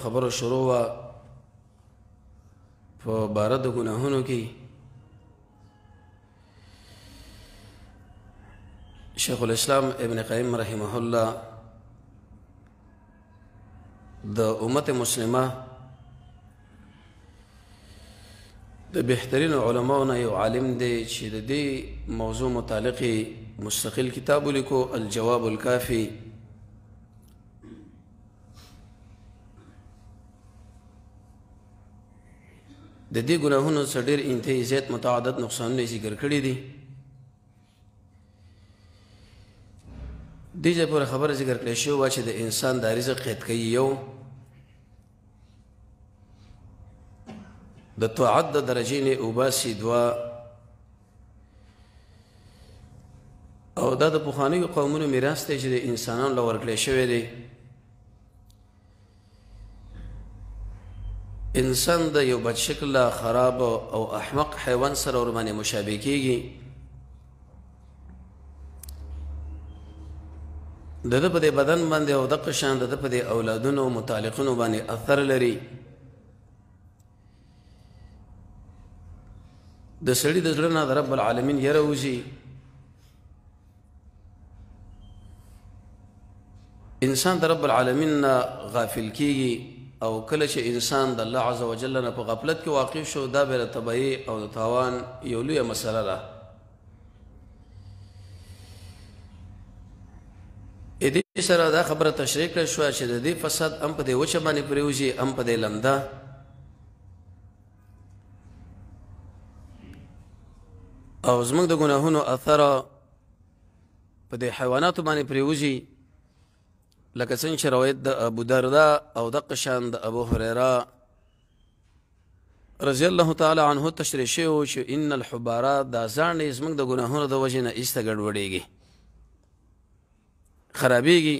خبرو شروع وا په باره د ګناهونو کې شیخ الاسلام ابن قیم رحمه الله د امت مسلمه د بهترین علماء یو عالم دی چې د دې موضوع متعلق مستقل کتاب لیکو الجواب الکافی د دې ګناهونو څخه ډېر انتهایی زیات متعدد نقصانونه ذکر کړي دي. دې ځای پورې خبره ذکر کړې شوې وه چې د انسان د رزق قید کوي یو د طاعت د درجې نه اوباسي دوه او دا د پخوانیو قومونو میراث دی چې د انسانانو له ورکړی شوی دی. انسان د یو بد شکله خراب او احمق حیوان سره ورباندې مشابه کیږي. د ده په دې بدن باندې او دقه شان د ده په دې اولادونو او متعلقینو باندې اثر لري. د سړي د زړه نه د رب العالمین یره وځي. انسان د رب العالمین نه غافل کیږي او کله چې انسان د الله عز وجل نه په غفلت کې واقع شو دا به د تبعی او د تاوان یو لویه مسله ده. دې سره دا خبره تشریح کړې شوه چې د دې فساد هم په دې وچه باندې پرېوځي هم په دې لمده او زموږ د ګناهونو اثر په دې حیواناتو باندې پرېوځي لکه څنګه چې روایت د ابو دردا او دقه شان د ابو هريره رضی الله تعالی عنه تشریح شوی چې ان الحباره دا ځان زموږ د ګناهونو د وجې نه ایسته ګډوډېږي خرابېږي.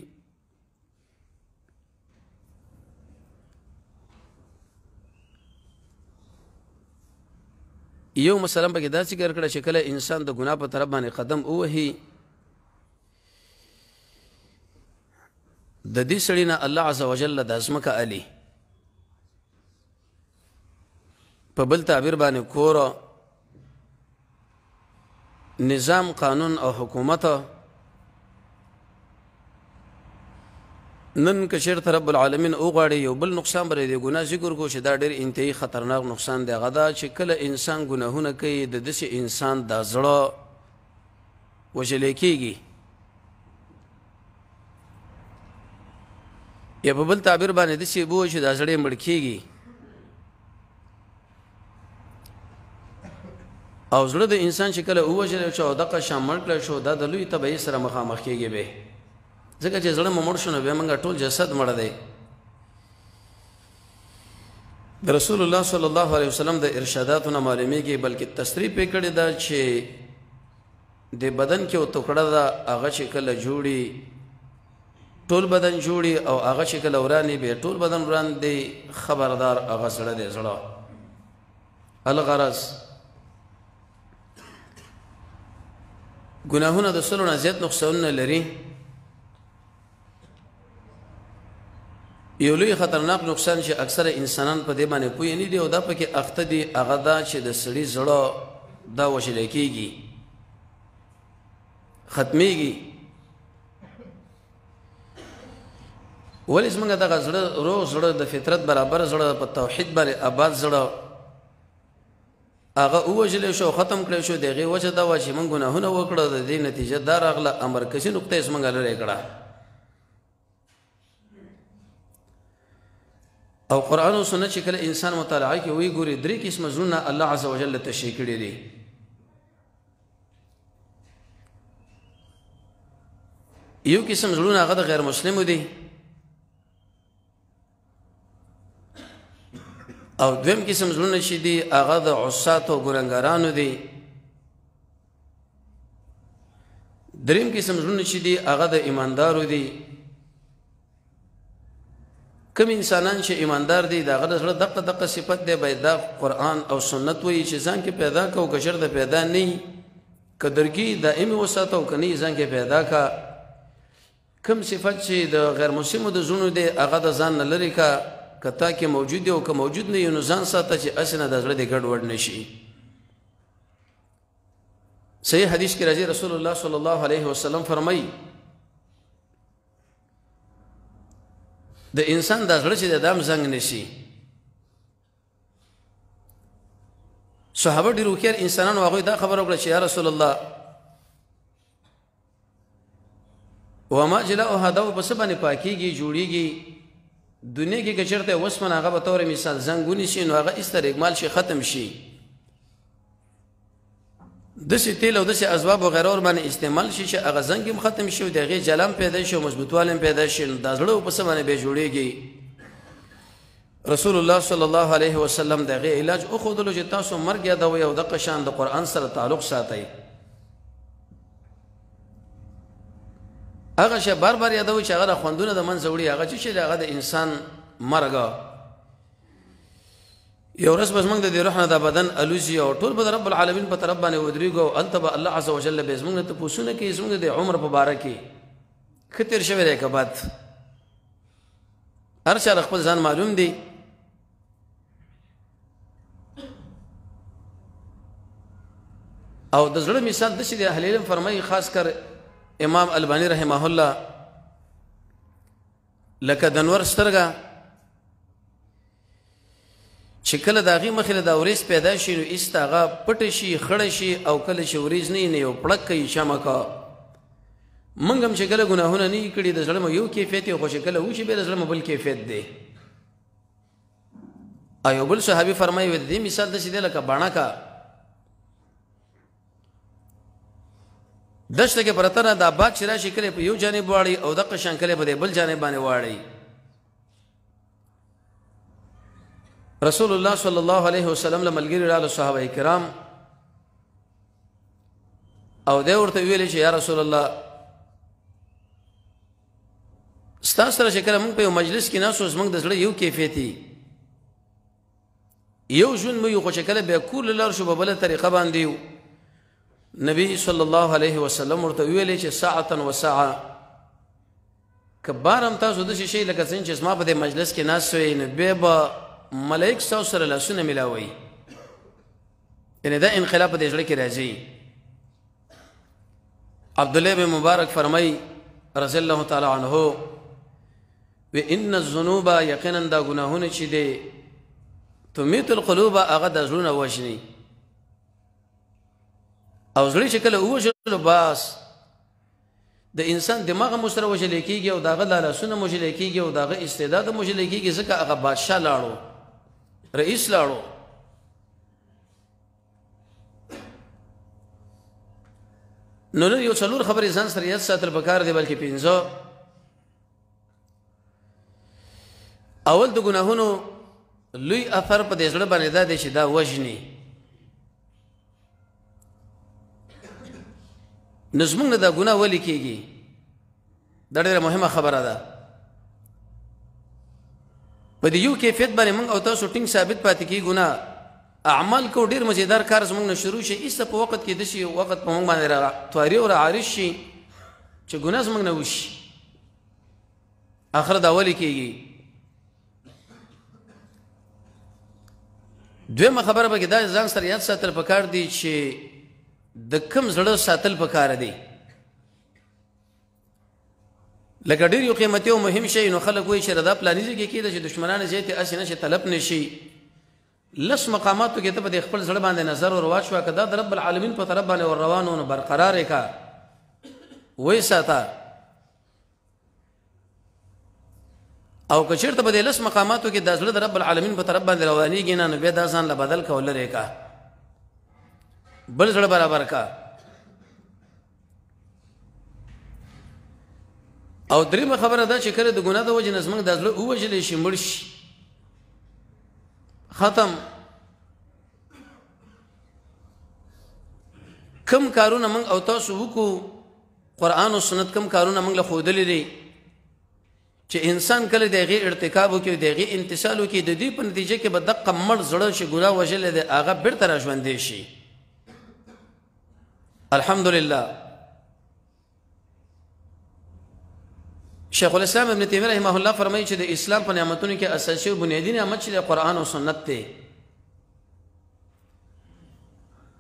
یو مثلا پکې دا ذکر کړه چې کله انسان د ګناه په طرف باندې قدم ووهي د دې سړي نه الله عز وجل د ځمکه علي په بل تعبیر باندې کور نظام قانون او حکومت نن که چېرته رب العالمین وغواړي یو بل نقصان به د ګناه ذکر کړو چې دا ډېر انتهایی خطرناک نقصان دی. هغه دا چې کله انسان ګناهونه کوي د داسې انسان دا زړه وژلی کېږي یا په بل تعبیر باندې داسې بوه چې دا زړه یې مړ کېږي او زړه د انسان چې کله ووژلی شو او دقه شان مړ کړی شو دا د لوی تبعیض سره مخامخ کېږي به ځکه چې زړه مو مړ شو نو بیا موږ ټول جسد مړ دی. د رسول الله صلی الله علیه وسلم د ارشاداتو نه معلومیږي بلکې تصریح پې کړې ده چې د بدن کې یو ټوکړه ده هغه چې کله جوړي ټول بدن جوړي او هغه چې کله وراني بیا ټول بدن وران دی. خبردار هغه زړه دی. زړه الغرض ګناهونه د سلو نه زیات نقصانونه لري. یو لوی خطرناک نقصان چې اکثره انسانان په دې باندې پوه نه دي او دا پکې اخته دي هغه دا چې د سړي زړه دا وژلی کېږي ختمیږي. ولې زموږ دغه زړه روغ زړه د فطرت برابر زړه په توحید باندې آباد زړه هغه ووژلی شو ختم کړی شو. د هغې وجه دا وه چې موږ ګناهونه وکړه د دې نتیجه دا راغله امرکزي نقطه یې زموږ لرې کړه. او قرآن او سنت چې کله انسان مطالعه کوي وی ګوري درې قسمه زړونه الله عز وجل تشریح کړي دي. یو قسم زړونه هغه د غیر مسلمو دي او دویم قسم زړونه چې دي هغه د عصات او ګناهګارانو دي. دریم قسم زړونه چې دي هغه د ایماندارو دي. کوم انسانان چې ایماندار دي دا غره سره دغه صفت دی باید دا قرآن او سنت وایي چې ځان کې پیدا کا او کشر د پیدا نه قدرګي دائمي وساتو کني ځان کې پیدا کا. کوم صفت چې د غیر مسلمو د زونو دی هغه د ځان نه لري کا کتا کې موجود او که موجود نه نو ځان ساته چې اسنه د زړه د ګډ وډ نشي. صحیح حدیث کې راځي رسول الله صلی الله علیه وسلم فرمایي د انسان د زړه چې د دام زنګ نشي. صحابه ډېر هوښیار انسانان هغوی دا خبره وکړه چې یا رسول الله وما جلاؤها دا په څه باندې پاکیږي جوړیږي؟ دنیا کې که چېرته وسپنه هغه به طور مثال زنګ ونیسي نو هغه استرګمال شي ختم شي. داسې تیل او داسې اسباب وغیره ور باندې استعمال شي چې هغه زنګ هم ختم شي او د هغې جلم پیدا شي او مضبوطوالی هم پیدا شي نو دا زړه په څه باندې بیا جوړیږي؟ رسول الله صلی الله علیه وسلم د هغې علاج وښودلو چې تاسو مرګ یادوئ او دغه شان د قرآن سره تعلق ساتئ. هغه شی بار بار یادوي چې هغه د خوندونه د منځه وړي هغه چې هغه د انسان مرګ. یو ورځ به زموږ د دې روح نه د بدن الوزي او ټول به د رب العالمین په طرف باندې ودرېږو او هلته به الله عز وجل به زموږ نه تپوسونه کوي زموږ د عمر په باره کې ښه تېر شوی دی که بد. هر چا خپل ځان معلوم دی. او د زړه مثال داسې دی اهل علم فرمایي خاص کر امام البانی رحمه الله لکه د نور سترګه چې کله د هغې مخې له دا وریځ پیدا شي نو ایسته هغه پټه شي خړه شي او کله چې وریځ نه وي نو یو پړک کوي چمکه. موږ هم چې کله ګناهونه نه وي کړي د زړه مو یو کیفیت وي خو چې کله وشي بیا د زړه مو بل کیفیت دی. او یو بل صحابي فرمایي د دې مثال داسې دی لکه بڼکه دشته کې پرته نه دا باد چې راشي کله په یو جانب واړي او دغه شان کله په بل جانب باندې واړي. رسول الله صلی الله علیه وسلم له ملګري راغلل صحابه کرام او دی ورته ویلې چې یا رسول الله ستاسو سره چې کله موږ په یو مجلس کې ناستو زموږ د زړه یو کیفیت یو ژوند مو یو خو چې کله بیا کور له لار شو په بله طریقه باندې نبی صلی الله علیه وسلم ورته ویلې چې ساعتا و ساعه که بار هم تاسو داسې شی لکه څنګه چې زما په دې مجلس کې ناست وئ نو بیا به ملایک ستاسو سره لاسونه میلاوئ. یعنې دا انقلاب په دې زړه کې راځي. عبدالله بن مبارک فرمایي رضی الله تعالی عنه و ان الذنوب یقینا دا ګناهونه چې دی تمیت القلوب هغه د زړونه وژني او زړه چې کله ووژنو بس د انسان دماغ هم ورسره وژلی کېږي او د هغه لاسونه هم وژلی کېږي او د هغه استعداد هم وژلی کېږي ځکه هغه بادشاه لاړو رئیس لاړو. نو نن یو څلور خبرې ځان سره یاد ساتل پکار دی بلکې پنځه. اول د ګناهونو لوی اثر په دې زړه باندې دا دی چې دا وژني. نو زموږ نه دا ګناه ولې کېږي؟ دا ډېره مهمه خبره ده. په دې یو کیفیت باندې موږ او تاسو ټینګ ثابت پاتې کېږو نه اعمال کو ډېر مزیدار کار زموږ نه شروع شي ایسته په وخت کې داسې وخت په موږ باندې تواري او عارض شي چې ګناه زموږ نه وشي. آخر دا ولې کېږي؟ دویمه خبره به کې دا ځان سره یاد ساتل پکار دی چې د کم زړه ساتل پکار دی. لکه ډېر یو قیمتي او مهم شی نو خلک وایي چې دا پلاني ځای کې کېده چې دشمنان زیاتې اسې نه شي طلب نه شي. لس مقاماتو کې ته په خپل زړه باندې نظر ور واچوه که دا د رب العالمین په طرف باندې ور روانو نو برقرار یې کا وایي ساته. او که چېرته په دې لس مقاماتو کې دا زړه د رب العالمین په طرف باندې روانېږي نه نو بیا دا ځان له بدل کا ولرې کا بل زړه برابر کا. او دریمه خبره ده چې کله د ګناه د وجې نه زموږ دا زړه ووژلی شي مړ شي ختم. کم کارونه موږ او تاسو وکړو قرآن او سنت کم کارونه موږ له ښودلي دي چې انسان کله د هغې ارتکاب وکړي د هغې امتثال وکړي د دې په نتیجه کې به دقه مړ زړه چې ګناه وژلی دی هغه بېرته را ژوندی شي. الحمدلله شیخ الاسلام ابن تیمیه رحمه الله فرمایي چې د اسلام په نعمتونو کې اساسي او بنیادی نعمت چې قرآن او سنت دی.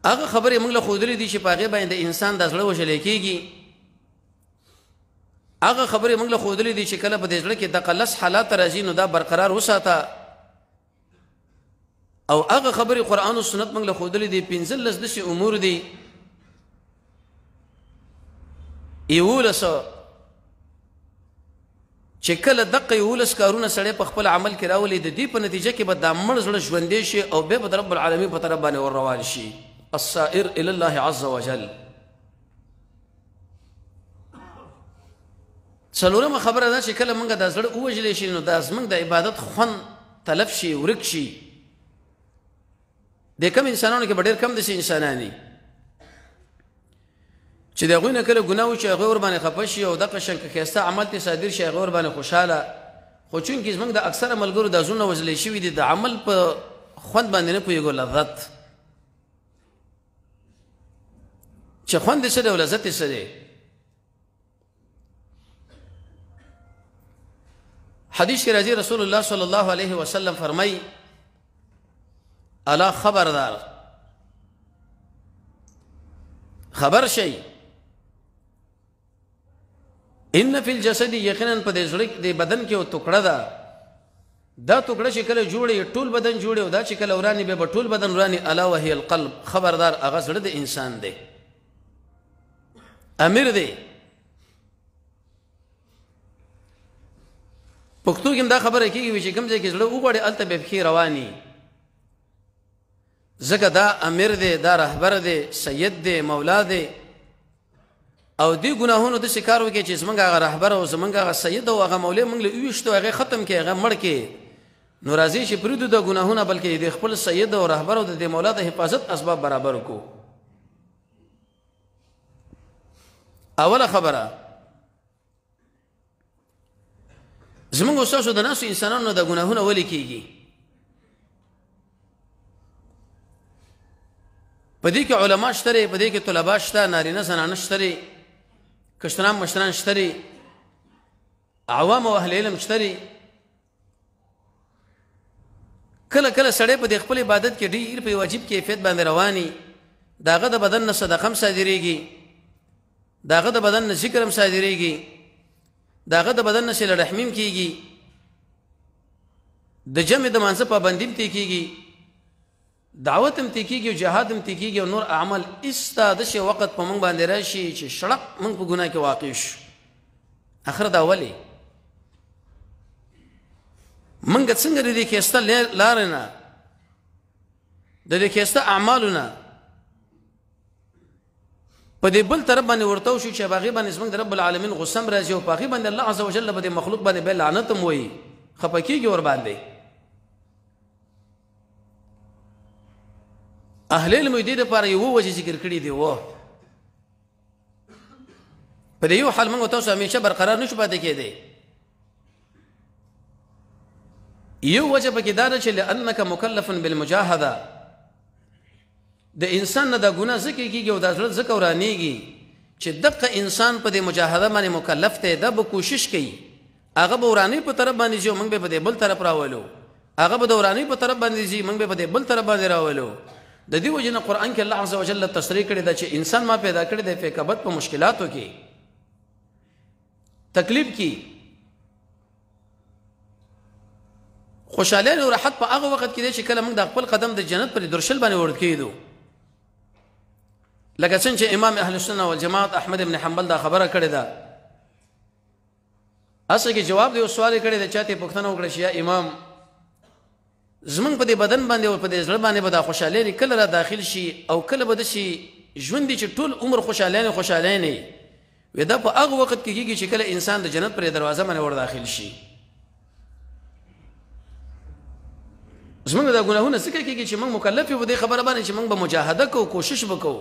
هغه خبرې موږ له ښودلې دي چې په هغې باندې د انسان د زړه وژلی کېږي. هغه خبرې موږ له ښودلې دي چې کله په دې زړه کې دغه لس حالات راځي نو دا برقرار وساته. او هغه خبرې قرآن او سنت موږ له ښودلې دي 15 داسې امور دي 11 چې کله دقه 11 کارونه سړی په خپل عمل کې راولي د دې په نتیجه کې به دا مړ زړه ژوندی شي او بیا به د رب العالمین په طرف باندې ور روان شي. السائر الى الله عز وجل. څلورمه خبره ده چې کله موږ دا زړه ووژلی شي نو دا زموږ د عبادت خوند تلف شي ورک شي. د کم انسانانو کې به ډېر کم داسې انسانان دي چې د هغوی نه کله ګناه وشي هغوی ورباندې خفه شي او دغه شان که ښایسته عمل ترې صادر شي هغوی ورباندې خوشحاله. خو چونکې زموږ د اکثره ملګرو دا زړونه وژلی شوي دي د عمل په خوند باندې نه پوهېږو لذت چې خوند یې څه دی او لذت یې څه دی. حدیث کې راځي رسول الله صلی الله علیه وسلم فرمایي الا خبردار خبر شي ان فی الجسد یقینا په دې زړه د بدن کې یو ټوکړه ده. دا ټوکړه چې کله جوړي ټول بدن جوړي او دا چې کله ورانی به ټول بدن ورانی الا وهي القلب. خبردار هغه زړه د انسان دی امیر دی. پښتو کې دا خبره کېږي چې کوم ځای کې زړه وغواړي هلته به پښې رواني. ځکه دا امیر دی دا رهبر دی سید دی مولا دی او دې ګناهونو داسې کار وکړي چې زموږ هغه رهبر او زموږ هغه سید او هغه مولی موږ له وویشتو هغې ختم کړي هغه مړ کړي نو راځي چې پرېږدو د ګناهونه بلکې د خپل سید او رهبر او د دې مولا د حفاظت اسباب برابر کړو. اوله خبره زموږ استاسو د ناسو انسانانو د ګناهونه ولې کېږي؟ په دې کې علما شته په دې کې طلبا شته نارینه زنانه شته کشران مشران شته عوام او اهل علم شته. کله کله سړی په دې خپل عبادت کې ډېر په واجب کیفیت باندې رواني داغه د بدن نه صدقه هم صادریږي داغه د بدن نه ذکر هم صادریږي داغه د بدن نه صله رحمیم کیږي د جمع د مانځه پابندي هم کیږي دعوت هم کیږي او جهاد هم کیږي او نور اعمال استا د شي وخت په مونږ باندې راشي چې شړق مونږ په ګناه کې واقع شو. اخر دا ولي مونږ څنګه د دې کېسته لارنه د دې کېسته اعمالونه په دې بل طرف باندې ورته شو چې باغی باندې زموږ د رب العالمین غصم راځي او باغی باندې الله عز وجل په دې مخلوق باندې به لعنت هم وایي خفه کېږي ور باندې. اهل علم دې لپاره یو وجه ذکر کړی دی و په دې یو حال موږ تاسو همیشه برقرار نشو پاتې کېدی. یو وجه پکې دا ده چې لأنک مکلف بالمجاهده د انسان نه د ګناه ذکر کېږي او د زړه ذکر ورانېږي چې دغه انسان په دې مجاهده باندې مکلف دی دا به کوشش کوي هغه به ورانې په طرف باندې ځي موږ به په دې بل طرف راولو هغه به د ورانې په طرف باندې ځي موږ به په دې بل طرف باندې راولو. د دې وجه نه قرآن کې الله عز وجل تصریح کړی دا چې انسان ما پیدا کړی دی په کبد په مشکلاتو کې تکلیف کې خوشاله او راحت په هغه وخت کې دی چې کله موږ د خپل قدم د جنت پر درشل باندې ورد کېدو. لکه څنګه چې امام اهل السنه والجماعت احمد ابن حنبل دا خبره کړې ده اصل کې جواب دی او سوال کړی دی چاته پوښتنه وکړه چې یا امام زمونږ په دې بدن باندې او په دې زړه باندې به دا خوشحالي کله را داخل شي او کله به داسې ژوند دي چې ټول عمر خوشحالي نه وي دا په هغه وخت کې کېږي چې کله انسان د جنت پر دروازه باندې ور داخل شي. زمونږ دا ګناهونه څه کېږي چې موږ مکلف یو په دې خبره باندې چې موږ به مجاهده کوو کوشش وکړو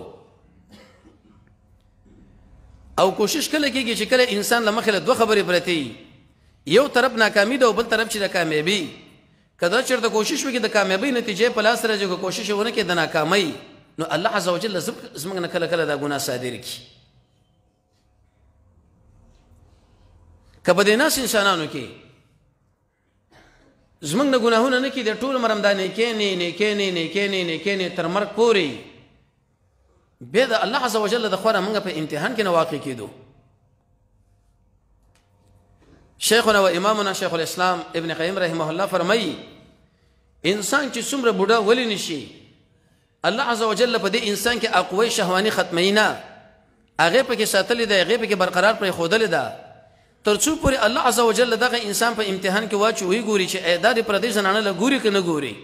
او کوشش کله کېږي چې کله انسان له مخې له دوه خبرې پرتې یو طرف ناکامي ده او بل طرف چې د کامیابي کله چېرته کوشش وکړي د کامیابۍ نتیجې په لاس راځي که کوشش ونه کړي د ناکامۍ نو الله عز وجل زموږ نه کله کله دا ګناه صادر کړي. که په دې ناس انسانانو کې زمونږ نه ګناهونه نه کېږي، د ټول عمر همدا نیکې تر مرګ پورې، بیا د الله عز وجل د خوا موږ په امتحان کې نه واقع کېدو. شیخنا و امامنا شیخ الاسلام ابن قیم رحمه الله فرمایي انسان چې څومره بوډا ولی نشي، الله عز وجل په دې انسان کې اقوی شهواني ختمي نه، هغه پکې ساتلې ده، هغه پکې برقرار پرې خودلې ده، تر څو پورې الله عز وجل دغه انسان په امتحان کې واچوي، ګوري چې دا د پردي زنانه له ګوري که نه ګوري،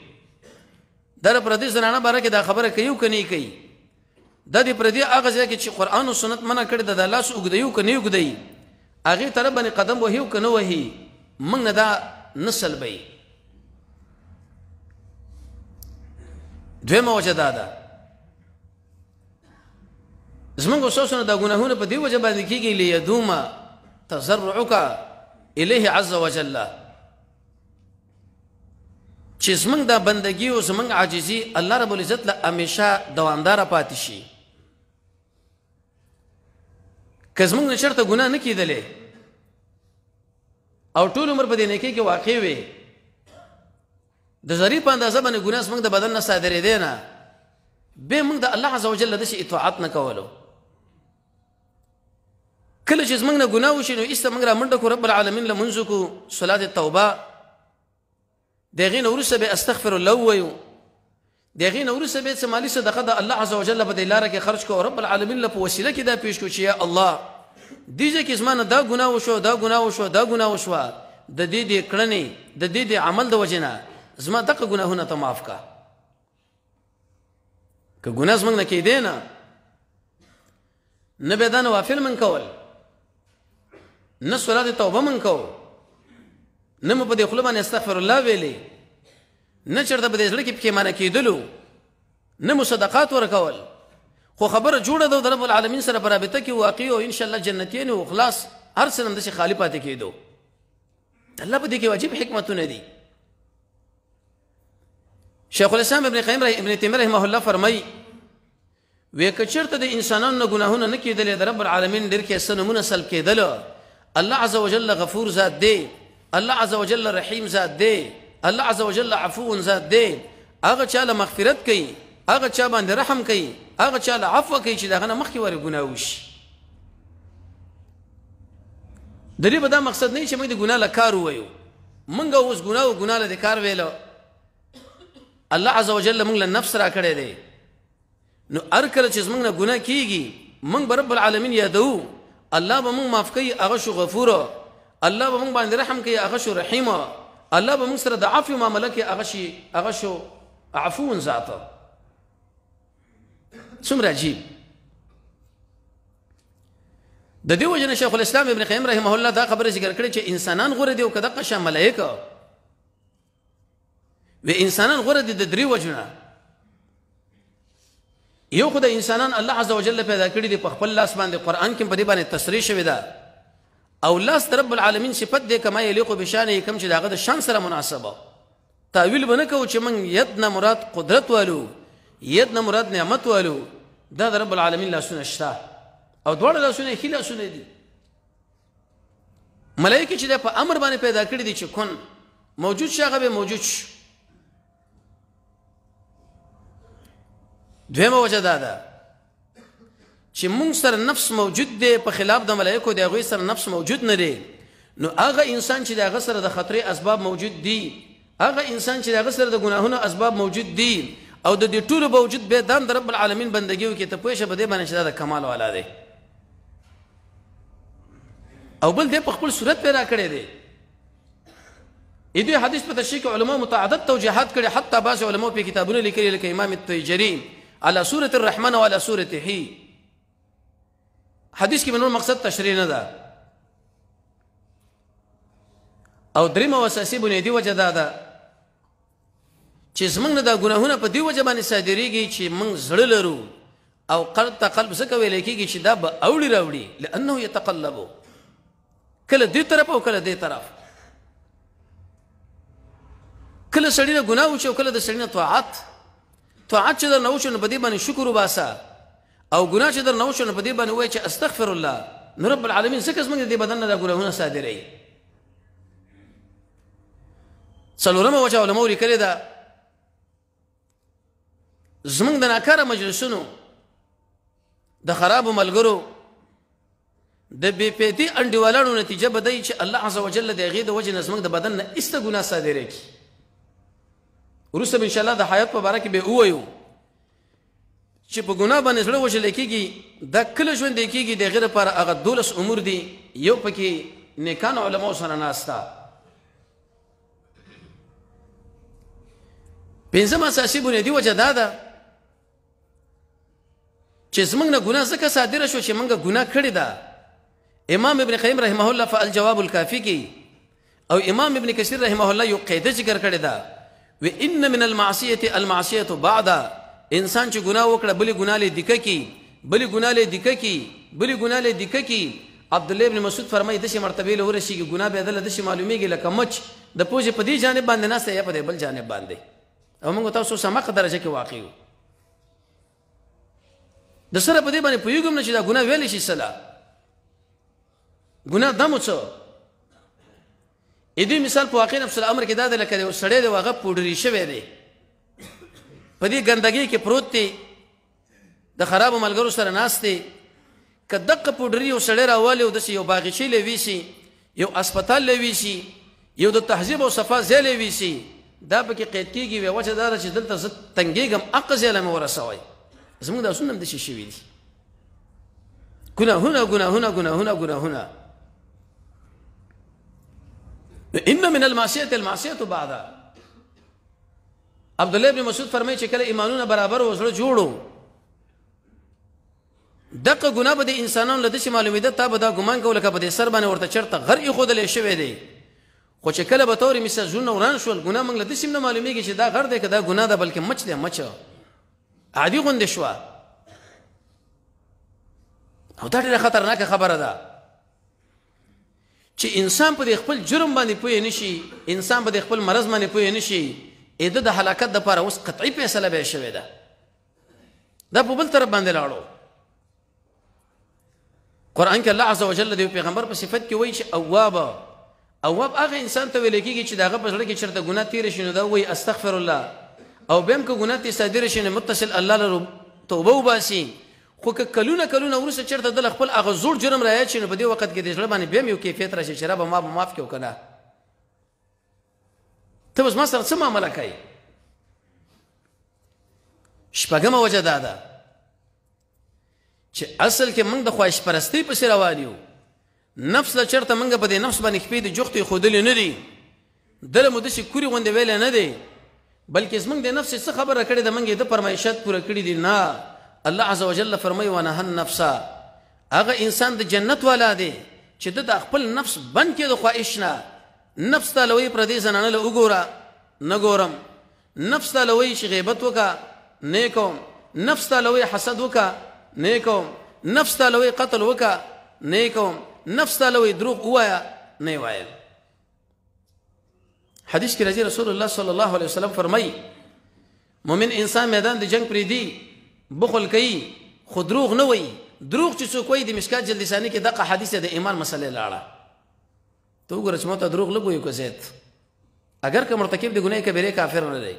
دا د پردي زنانه باره کې دا خبره کوي که نه کوي، دا د پردي هغه ځای کې چې قرآن او سنت منع کړي ده، د لاس اوږدوي که نه اوږدوي، هغې طرف باندې قدم وهي که نه وهي، موږ نه دا نه سلبوي. دویمه وجه دا ده زمونږ ستاسو دا ګناهونه په دې وجه باندې کېږي لیدوم تضرعک الیه عز وجل، چې زمونږ دا بندګي او زمونږ عاجزي الله رب العزت له همیشه دوامداره پاتې شي. که زمونږ نه چېرته ګناه نه کېدلې او ټول عمر په دې نیکۍ کې واقع وي، د ذرې په اندازه باندې ګناه زمونږ د بدن نه صادرېدی نه، بیا موږ د الله عز وجل داسې اطاعت نه کولو. کله چې زمونږ نه ګناه وشي نو ایسته موږ را منډه کړو رب العالمین لمونځ وکړو، صلات التوبه، د هغې نه وروسته بیا استغفر الله ووایو، د هغې نه وروسته بیا څه مالي صدقه د الله عز وجل په دې لاره کې خرج کړو، رب العالمین له په وسیله کې دا پیش کړو چې یا الله دې ځای کې زما نه دا ګناه وشو، دا ګناه وشو، دا ګناه وشوه، د دې د کړنې د دې د عمل د وجې نه زما دغه ګناهونه ته معاف کا. که ګناه زموږ نه کېدی نه بیا دا نوافل من کول، نه صلات توبه من کوو، نه مو په دې خوله باندې استغفر الله ویلې، نه چېرته په دې زړه کې پښیمانه کېدلو، نه مو صدقات ورکول، خو خبره جوړه ده د رب العالمین سره په رابطه کې واقع او انشاءالله جنتین او خلاص هر څه همداسې خالي پاتې کېدو. الله په دې کې واجب حکمتونه دي. شیخ الاسلام ابن تیمیه رحمه الله فرمایي وی که چېرته د انسانانو نه ګناهونه نه کېدلې، د رب العالمین ډېر ښایسته نومونه سلب کېدله، الله عز وجل غفور ذات دی، الله عز وجل رحیم ذات دی، الله عز وجل عفو ذات دی، هغه چا له مغفرت کوي، هغه چا باندې رحم کوي، هغه چا له عفو کوي چې د هغه نه مخکې ورې ګناه وشي. د دې به دا مقصد نه وي چې موږ د ګناه له کار ووایو، موږ اوس ګناه او ګناه له د کار ویلو، الله عز وجل موږ له نفس را کړی دی، نو هر کله چې زموږ نه ګناه کېږي موږ به رب العالمین یادوو، الله به موږ معاف کوي، هغه شو غفوره، الله به موږ باندې رحم کوي، هغه شو رحیمه، الله به موږ سره د عفو معامله کوي، هغه شو عفو ذاته. څومره عجیب. د دې وجه نه شیخ الاسلام ابن قیم رحمه الله دا خبره ذکر کړې چې انسانان غوره دي او که دغه شان ملایکه، و انسانان غوره دي د درې وجو نه. یو خو د انسانان الله عز وجل پیدا کړي دي په خپل لاس باندې، قرآن کې په دې باندې تصریح شوې ده، او لاس د رب العالمین صفت دی کما یلیق بشانه، کوم چې د هغه د شان سره مناسبه. تاویل به نه کوو چې موږ ید نه مراد قدرت والو، ید نه مراد نعمت والو، دا د رب العالمین لاسونه شته او دواړه لاسونه ښي لاسونه دي. ملایکې چې د په امر باندې پیدا کړي دي چې کن موجود شي، هغه به موجود شي. دویمه وجه دا ده چې موږ سره نفس موجود دی، په خلاف د ملایکو د هغوی سره نفس موجود نه دی، نو هغه انسان چې د هغه سره د خطرې اسباب موجود دي، هغه انسان چې د هغه سره د ګناهونو اسباب موجود دي، او د دې ټولو باوجود بیا دام د رب العالمین بندګي وکړي، ته پوه شه په دې باندې چې دا د کمال والا دی. او بل دې په خپل صورت پیدا کړی دی. دې حدیث په تشریح کې علماء متعدد توجیهات کړي، حتی بعض علماء په کتابونو لیکلي لکه امام الطیجری على سورة الرحمن وعلى سورة هی. حدیث کې منور مقصد تشریح نه ده. او درېمه او اساسي بنیادي وجه دا ده چې زموږ نه دا ګناهونه په دې وجه باندې صادرېږي چې موږ زړه لرو، او قلب ته قلب ځکه ویلی کېږي چې دا به اوړي راوړي، لأنه یتقلبو، کله دې طرف او کله دې طرف، کله سړي نه ګناه وشي او کله د سړي نه طاعت چې در نه وشو نو په دې باندې شکر وباسه، او ګناه چې در نه وشو نو په دې باندې ووایي چې استغفر الله، نو رب العالمین څه زمونږ د دې بدن نه دا ګناهونه صادروي. څلورمه وجه علماو لیکلې ده زمونږ د ناکاره مجلسونو د خرابو ملګرو د بې پیتي انډیوالانو نتیجه به دی چې الله عز وجل د هغې د وجې نه زموږ د بدن نه ایسته ګناه صادره کړي. وروسته به انشاءالله د حیات په باره کې به ووایو چې په ګناه باندې زړه وژلی کېږي دا کله ژوندی کېږي د هغې لپاره هغه 12 امور دي. یو پکې نیکانو علماو سره ناسته. پنځم اساسي بنیادي وجه دا ده چې زموږ نه ګناه ځکه صادره شو چې موږ ګناه کړې ده. امام ابن قیم رحمه الله په الجواب الکافي کې او امام ابن کثیر رحمه الله یو قاعده ذکر کړې ده و ان من المعصیه المعصیه بعد انسان چې ګناه وکړه بلې ګناه له دکه کې بلې ګناه له دکه کې بلې ګناه له دکه کې عبد الله ابن مسعود فرمایي دغه مرتبه له ورشي ګناه به دله دغه معلومیږي لکه مچ د پوجې په دې جانب باندې نه سه یا په بل جانب باندې او موږ تاسو سمق درجه کې واقع یو د سره په دې باندې پویګم نه چې دا ګناه ویل شي سلا ګناه دمو څه اې دې مثال په واقع نفس الامر کې دا ده لکه یو سړی دی هغه پوډري شوی دی په دې ګندګۍ کې پروت دی د خرابو ملګرو سره ناست دی که دقه پوډري یو سړی راوالي او داسې یو باغچې له ویسي یو اسپتال له ویسي یو د تهذیب او صفا ځای له ویسي دا پکې قید کېږي وجه دا ده چې دلته زه تنګېږم اقه ځای له مې ورسوئ زموږ دا اصول هم داسې شوي دي ګناهونه ګناهونه ګناهونه ګناهونه ان من المعصیه المعصیه بعد عبد الله ابن مسعود فرمایي چې کله ایمانونه برابر وسره جوړو دغه ګناه به د انسانانو لدې معلومیده تا به دا ګمان کول لکه په دې سر باندې ورته چرته غر یې خودلې شوی دی خو چې کله به تورې مثال زونه وران شول ګناه موږ لدې نه معلومیږي چې دا غر دی که دا ګناه ده بلکې مچ دی مچ عادي غوندې شوه او دا ډېره خطرناکه خبره ده چې انسان په خپل جرم باندې پوه نشي انسان په خپل مرض باندې پوه نشي اېده د هلاکت لپاره اوس قطعي فیصله به شوې ده دا په بل طرف باندې لاړو قرآن کې الله عز وجل د پیغمبر په صفت کې وایي چې اواب هغه انسان ته ویل کېږي چې دغه په زړه کې چېرته ګناه تېره شي نو دا وایي استغفر الله او بیا هم که ګناه ترې صادره شي نو متصل الله له توبه وباسي خو که کلونه کلونه وروسته چېرته دله خپل هغه زوړ جرم رایاد شي نو په دې وخت کې د زړه باندې بیا هم یو کیفیت راشي چې ربه ما به معاف کړو که نه ته اوس ما سره څه معامله کوې شپږمه وجه دا ده چې اصل کې موږ د خواهش پرستۍ پسې روان یو نفس له چېرته موږ په دې نفس باندې خپې د جوختې ښودلې نه دي دله مو داسې کورې غوندې ویلی نه دی بلکې زموږ د نفس څه خبره کړې ده موږ یې د فرمایشات پوره کړي دي نه الله عز وجل فرمایي ونهى النفس هغه انسان د جنت والا دی چې د خپل نفس بند کړي د خواهش نه نفس ته لوی پردې زنانه له وګوره نه ګورم نفس ته لوی چې غیبت وکړه نه کوم نفس ته لوی حسد وکړه نه کوم نفس ته لوی قتل وکړه نه کوم نفس ته لوی دروغ ووایه نه وایم حدیث کې راځي رسول الله صلی الله علیه وسلم فرمایي مؤمن انسان میدان د جنگ پرېږدي بخل کوي خو دروغ نه وایي دروغ چې څوک وایي د مشکات جلد ثاني کې دغه حدیث د ایمان مسلې لاړه ته وګوره چې ما ته دروغ لږ وایو که زیات اگر که مرتکب د ګناه کبیرې کافر نه دی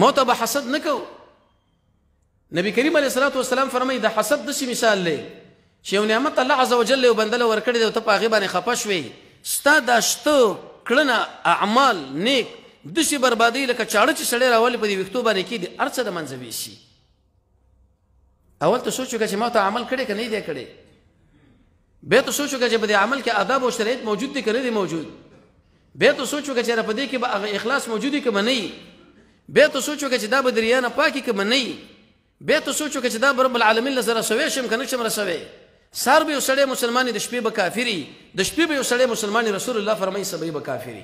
ما ته به حسد نه کوو نبی کریم علیه الصلاة والسلام فرمایي د حسد داسې مثال دی چې یو نعمت الله عز وجل یو بنده له ورکړی دی او ته په هغې باندې خفه شوې ستا دا شته کړنه اعمال نیک داسې بربادۍ لکه چاړه چې سړی راولي په دې ویښتو باندې کېږدي هر څه د منځه ویسي اول ته سوچ وکړه چې ما ته عمل کړی که نه دی کړی بیا ته سوچ وکړه چې په دې عمل کې آداب او شرایط موجود دي که نه دي موجود بیا ته سوچ وکړه چې په دې کې به هغه اخلاص موجود وي که به نه وي بیا ته سوچ وکړه چې دا به د ریا نه پاکي که به نه وي بیا ته سوچ وکړه چې دا به رب العالمین له زه رسوی شم که نه شم رسوی سار به یو سړی مسلمان د شپې به کافري د شپې به یو سړی مسلمان رسول الله فرمایي سبا به کافري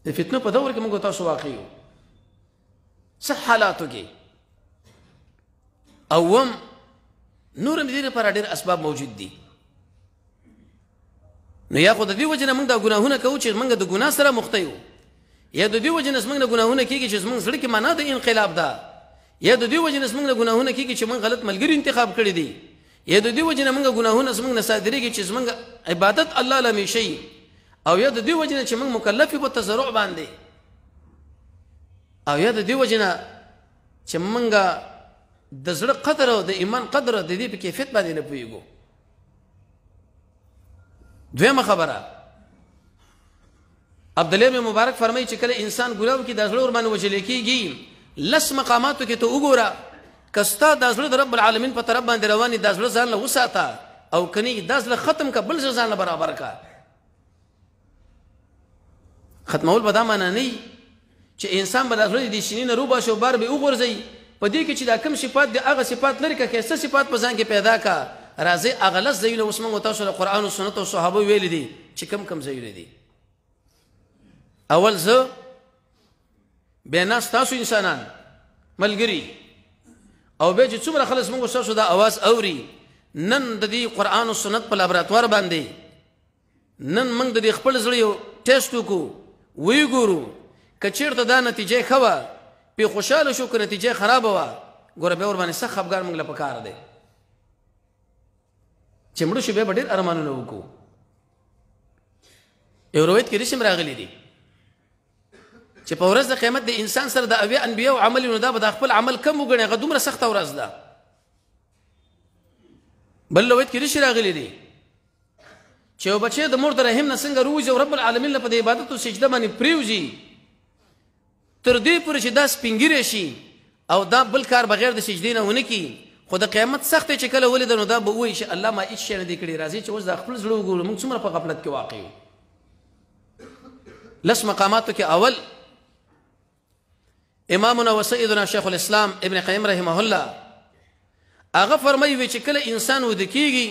د فتنو په دور کې موږ تاسو واقع یو څه حالاتو کې اوم نور هم دې لپاره ډېر اسباب موجود دي نو یا خو د دې وجې نه موږ دا ګناهونه کوو چې موږ د ګناه سره مخته یو یا د دې وجې نه زموږ نه ګناهونه کېږي چې زموږ زړه کې معنا د انقلاب ده یا د دې وجه نه زموږ نه ګناهونه کېږي چې موږ غلط ملګري انتخاب کړي دي، یا د دې وجه نه موږ ګناهونه زموږ نه صادرېږي چې زموږ عبادت الله له همیشه وي، او یا د دې وجه نه چې موږ مکلف یو په تضرع باندې، او یا د دې وجه نه چې موږ د زړه قدر او د ایمان قدر د دې په کیفیت باندې نه پوهېږو. دویمه خبره، عبدالله بن مبارک فرمایي چې کله انسان ګناه وکړي د زړه ورباندې وجلې کېږي، لس مقاماتو کې ته وګوره، که ستا دا زړه د رب العالمین په طرف باندې روان دي دا زړه ځان له وساته، او کني دا زړه ختم که بل زړه ځان له برابر که. ختمول به دا معنا نه وي چې انسان به دا زړه د شینې نه روباسي او بار به یې وغورځوي، په دې کې چې دا کوم صفات دي هغه صفات لري که ښایسته صفات په ځان کې پیدا که. راځئ هغه لس ځایونه اوس موږ تاسو له قرآن او سنت او صحابو ویلي دي چې کم ځایونه دي. اول زه، بیا ناست تاسو انسانان ملګري، او بیا چې څومره خلک موږ ستاسو دا اواز اوري، نن د دې قرآن او سنت په لابراتوار باندې نن موږ د دې خپل زړه یو ټیسټ وکړو، ویې ګورو که چېرته دا نتیجه ښه وه پې خوشحاله شو، که نتیجه خرابه وه ګوره بیا ورباندې سخت خفګان موږ له پکار دی چې مړه شو بیا به ډېر ارمانونه وکړو. یو روایت کې رسم راغلی دی چې په ورځ د قیامت د انسان سره د اویا انبیاو عمل نو دا به د خپل عمل کم وګڼي، هغه دومره سخته ورځ ده. بل روایت کې رسم راغلی دی چې یو بچی د مور د رحم نه څنګه روځي او رب العالمین له په د عبادت او سجده باندې پرېوځي تر دې پورې چې دا سپینګیری شي او دا بل کار بغیر د سجدې نه ونه کړي، خو د قیامت سخت چې کله ولید نو دا به وایي چې الله ما هېڅ شی نه دی کړی، راځي چې اوس دا خپل زړه وګورو موږ څومره په غفلت کې واقع یو. لس مقاماتو کې اول امامنا و سیدنا شیخ الاسلام ابن قیم رحمه الله هغه فرمایي چې کله انسان وده کېږي،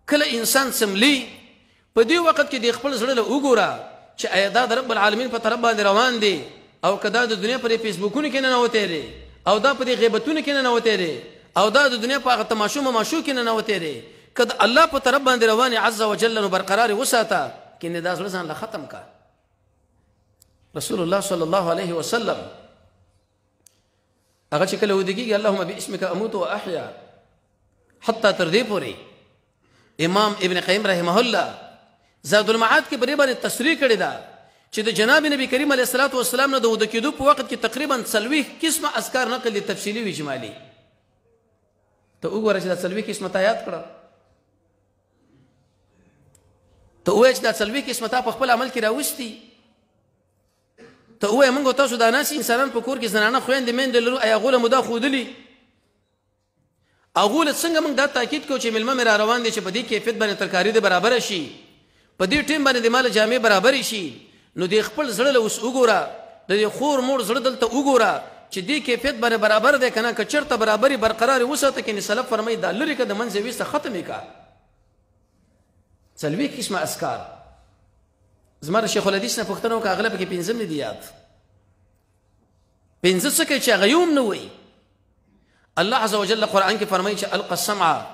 کله انسان سملی، په دې وخت کې د خپل زړه له وګوره چې آیا دا د رب العالمین په طرف باندې روان دی او که دا د دنیا پر فیسبوکونو کې ننوتی دی او دا په دې غیبتونو کې ننوتی دی او دا د دنیا په هغه تماشو مماشو کې ننوتی دی، که د الله په طرف باندې روان عز وجل نو برقرار وساته کنې دا زړه ځان له ختم کا. رسول الله صلی الله علیه وسلم هغه چې کله وده کېږي اللهم باسمک اموت و احیا حتی تر دې پورې امام ابن قیم رحمه الله زاد المعاد کې پرې باندې تصریح کړې ده چې د جناب نبی کریم علیه الصلاة والسلام نه د وده کېدو په وخت کې تقریبا 40 قسمه اذکار نقل دي، تفصیلي و اجمالي. ته وګوره چې دا 40 قسمه تا یاد کړه، ته ووایه چې دا 40 قسمه تا په خپل عمل کې راوستي، ته ووایه موږ تاسو دا ناسي انسانان په کور کې زنانه خویندې میندې لرو، ایا هغو له مو دا ښودلي؟ هغو له څنګه موږ دا تاکید کوو چې مېلمه مې را روان دی چې په دې کیفیت باندې ترکاري دې برابره شي، په دې ټیم باندې د مال جامې برابرې شي، نو دې خپل زړه له اوس وګوره، د دې خور مور زړه دلته وګوره چې دې کیفیت باندې برابر دی که نه، که چېرته برابري برقرارې وساته کنې سلف فرمایي دا لرې که د منځه ویسته ختم یې که. 40 قسمه اذکار. زما د شیخ الحدیث نه پوښتنه وکړه هغه له پکې 5 نه دي یاد، 5 څه کوي چې هغه یو هم نه وایي. الله عز وجل قرآن کې فرمایي چې القى السمع،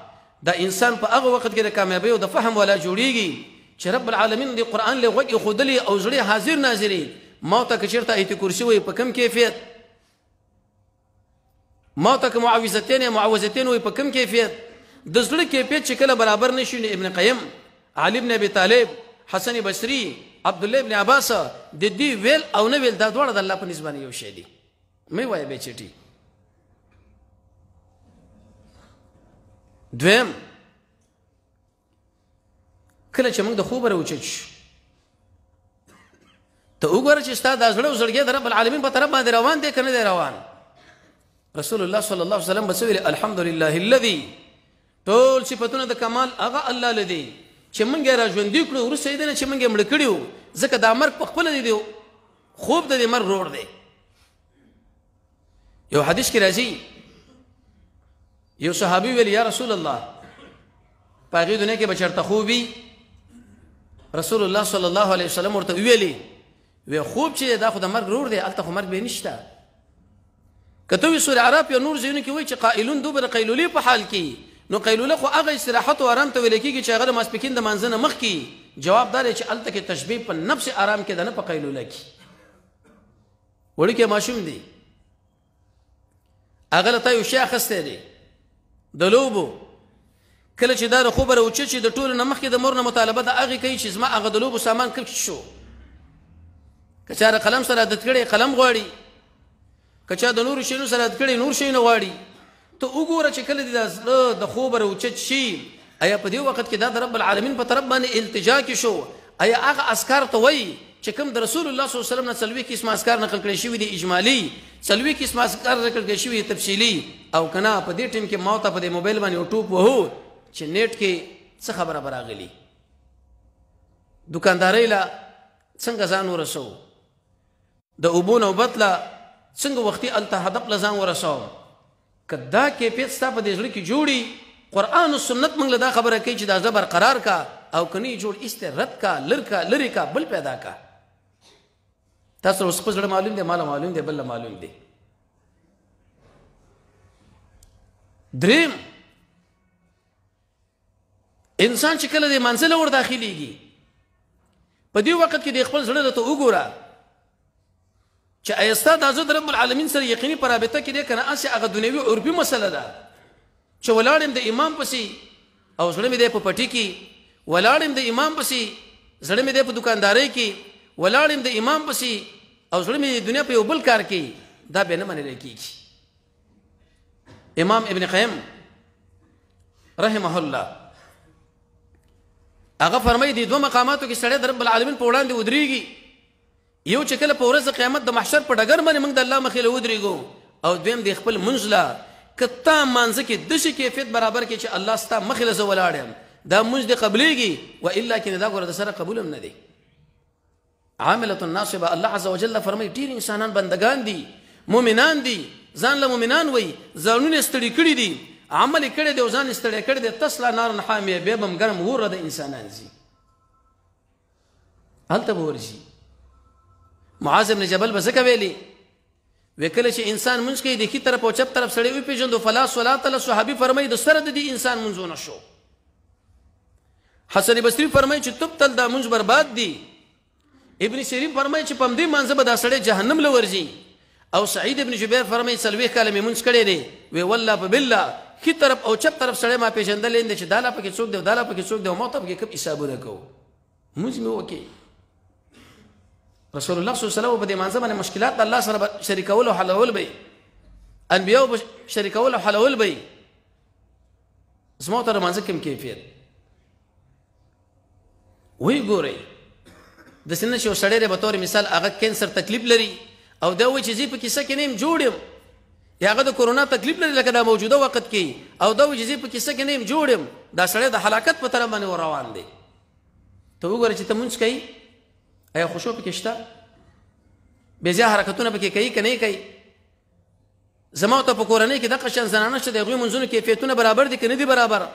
دا انسان په هغه وخت کې د کامیابۍ او د فهم والا جوړیږي چې رب العالمین د قرآن له غوږ ایښودلي او زړه حاضر ناظري. ما ته که چېرته ایت کرسي وایي په کوم کیفیت، ما ته که معوذتین وایي په کوم کیفیت، د زړه کیفیت چې کله برابر نه شي. ابن قیم، علي بن ابي طالب، حسن بصري، عبدالله ابن عباس د دې ویل او نه ویل دا دواړه د الله په نسبت یو شی دي. مې وایه بې چټي. دویم، کله چې موږ د خوبه راوچت شو ته وګوره چې ستا دا زړه او زړګی د رب العالمین په طرف باندې روان دی که نه دی روان. رسول الله صلی الله علیه وسلم به څه ویلي؟ الحمدلله الذي، ټول صفتونه د کمال هغه الله لدی چې موږ یې را ژوندي کړو، وروسته یې دی نه چې موږ یې مړه کړي وو، ځکه دا مرګ په خپله دی، خوب د دې مرګ روړ دی. یو حدیث کې راځي یو صحابي ویل یا رسول الله په هغې دنیا کې به چېرته خوب وي؟ رسول الله صلی الله علیه وسلم ورته ویلي وی خوب چې دا خو د مرګ روړ دی، هلته خو مرګ به نشته. که ته وي سورې عراف یا نور ځایونو کې وایي چې قائلون دوبه د قیلولې په حال کې، نو قیلوله خو هغه استراحت او آرام ته ویل کېږي چې هغه د ماسپښین د مانځه نه مخکې. جواب دا دی چې هلته کې تشبیه په نفس آرام کې ده، نه په قیلوله کې. وړوکی ماشوم دی هغه له تا یو شی اخیستی دی د لوبو کله چې دا د خوبه راوچت شي د ټولو نه مخکې د مور نه مطالبه د هغې کوي چې زما هغه د لوبو سامان کم شو که چا د قلم سره عادت کړی قلم غواړي که چا د نورو شیانو سره عادت کړی نور شیونه غواړي ته وګوره چې کله دې دا زړه د خوبه راوچت شي آیا په دې وخت کې دا د رب العالمین په طرف باندې التجا کې شو آیا هغه اذکار ته وایي چې کوم د رسول الله صلی الله علیه وسلم نه څلوېښت قسمه اذکار نقل کړی شوي دي اجمالي څلوېښت قسمه اذکار نقل کړی شوي دي تفصیلي او که نه په دې ټیم کې ما ته په دې موبایل باندې یو ټوپ وهو چې نیټ کې څه خبره به راغلي دوکاندارۍ له څنګه ځان ورسوو د اوبو نوبت له څنګه وختي هلته هدف له ځان ورسوم که دا کیفیت ستا په دې زړه کې جوړي قرآن و سنت موږ له دا خبره کوي چې دا زه برقرار کا او که نه یې جوړ ایستی رد کا لرې کا بل پیدا کا تاسو اوس خپل زړه معلوم دی ماله معلوم دی بل له معلوم دی دریم انسان چې کله د منزل ور داخليږي په دې وخت کې د خپل زړه ته وګوره چې ایستا د حضرت رب العالمین سره یقیني پر رابطه کې دی کنه اسی هغه دنیوي عرفي مسله ده چې ولاړم د امام پسې او زړه مې دی په پټي کې ولاړم د امام پسې زړه مې دی په دکاندارۍ کې ولاړم د امام پسې او زړه مې د دنیا په یو بل کار کې دا به نه منل کېږي امام ابن قیم رحمه الله هغه فرمایي د دوه مقاماتو کې سړی د رب العالمین په وړاندې ودرېږي یو چې کله په ورځ د قیامت د محشر په ډګر باندې موږ د الله مخې له ودرېږو او دویم د خپل منځ له که تا مانځه کې داسې کیفیت برابر کې چې الله ستا مخې له زه ولاړ یم دا منځ دې قبلېږي و الا کې دا ګوره د سره قبول هم نه دی عاملة ناصبه الله عز وجل فرمایي ډېر انسانان بندگان دي مؤمنان دي ځان له مؤمنان وایي ځانونه ستړي کړي دي عمل یې کړی دی او ځان یې ستړی کړی دی تسلا نارن حامیه بیا به هم ګرم وره د انسانان ځي هلته به ورځي معاذ بن جبل به ځکه ویلي وی کله چې انسان منځ کوي د ښي طرف او چپ طرف سړی وپېژندو فلا صلات له صحابي فرمایي د سره د دې انسان منځونه شو حسن بصري فرمایي چې تبتل دا منځ برباد دي ابن سیرین فرمایي چې په همدې منځه به دا سړی جهنم له ورځي او سعید ابن جبیر فرمایي 40 کاله مې منځ کړی دی وی والله په بالله ښي طرف او چپ طرف سړی ما پېژندلی دی چې دا لا پکې څوک دی دا لا پکې څوک دی او ما ته پکې کوم حسابونه کوو منځ مې وکړي رسول الله صلی الله علیه وسلم په دې منځ باندې مشکلات الله سره شریکول او حلول به انبیاء شریکول او حلول به زما تر منځ کوم کیفیت وی ګورئ د سینې چې سړی به تور مثال هغه کینسر تکلیف لري او دا وایي چې زه په کیسه کې نیم جوړ یم یا هغه د کورونا تکلیف لري لکه دا موجوده وخت کې او دا وایي چې زه په کیسه کې نیم جوړ یم دا سړی د هلاکت په طرف باندې روان دی ته وګوره چې ته مونځ کوي ایا خشوع پکې شته بې ځایه حرکتونه پکې کوي که نه کوي زما ته په کورنۍ کې دغه شان زنانه شته د هغوی منځونو کیفیتونه برابر دي که نه دي برابر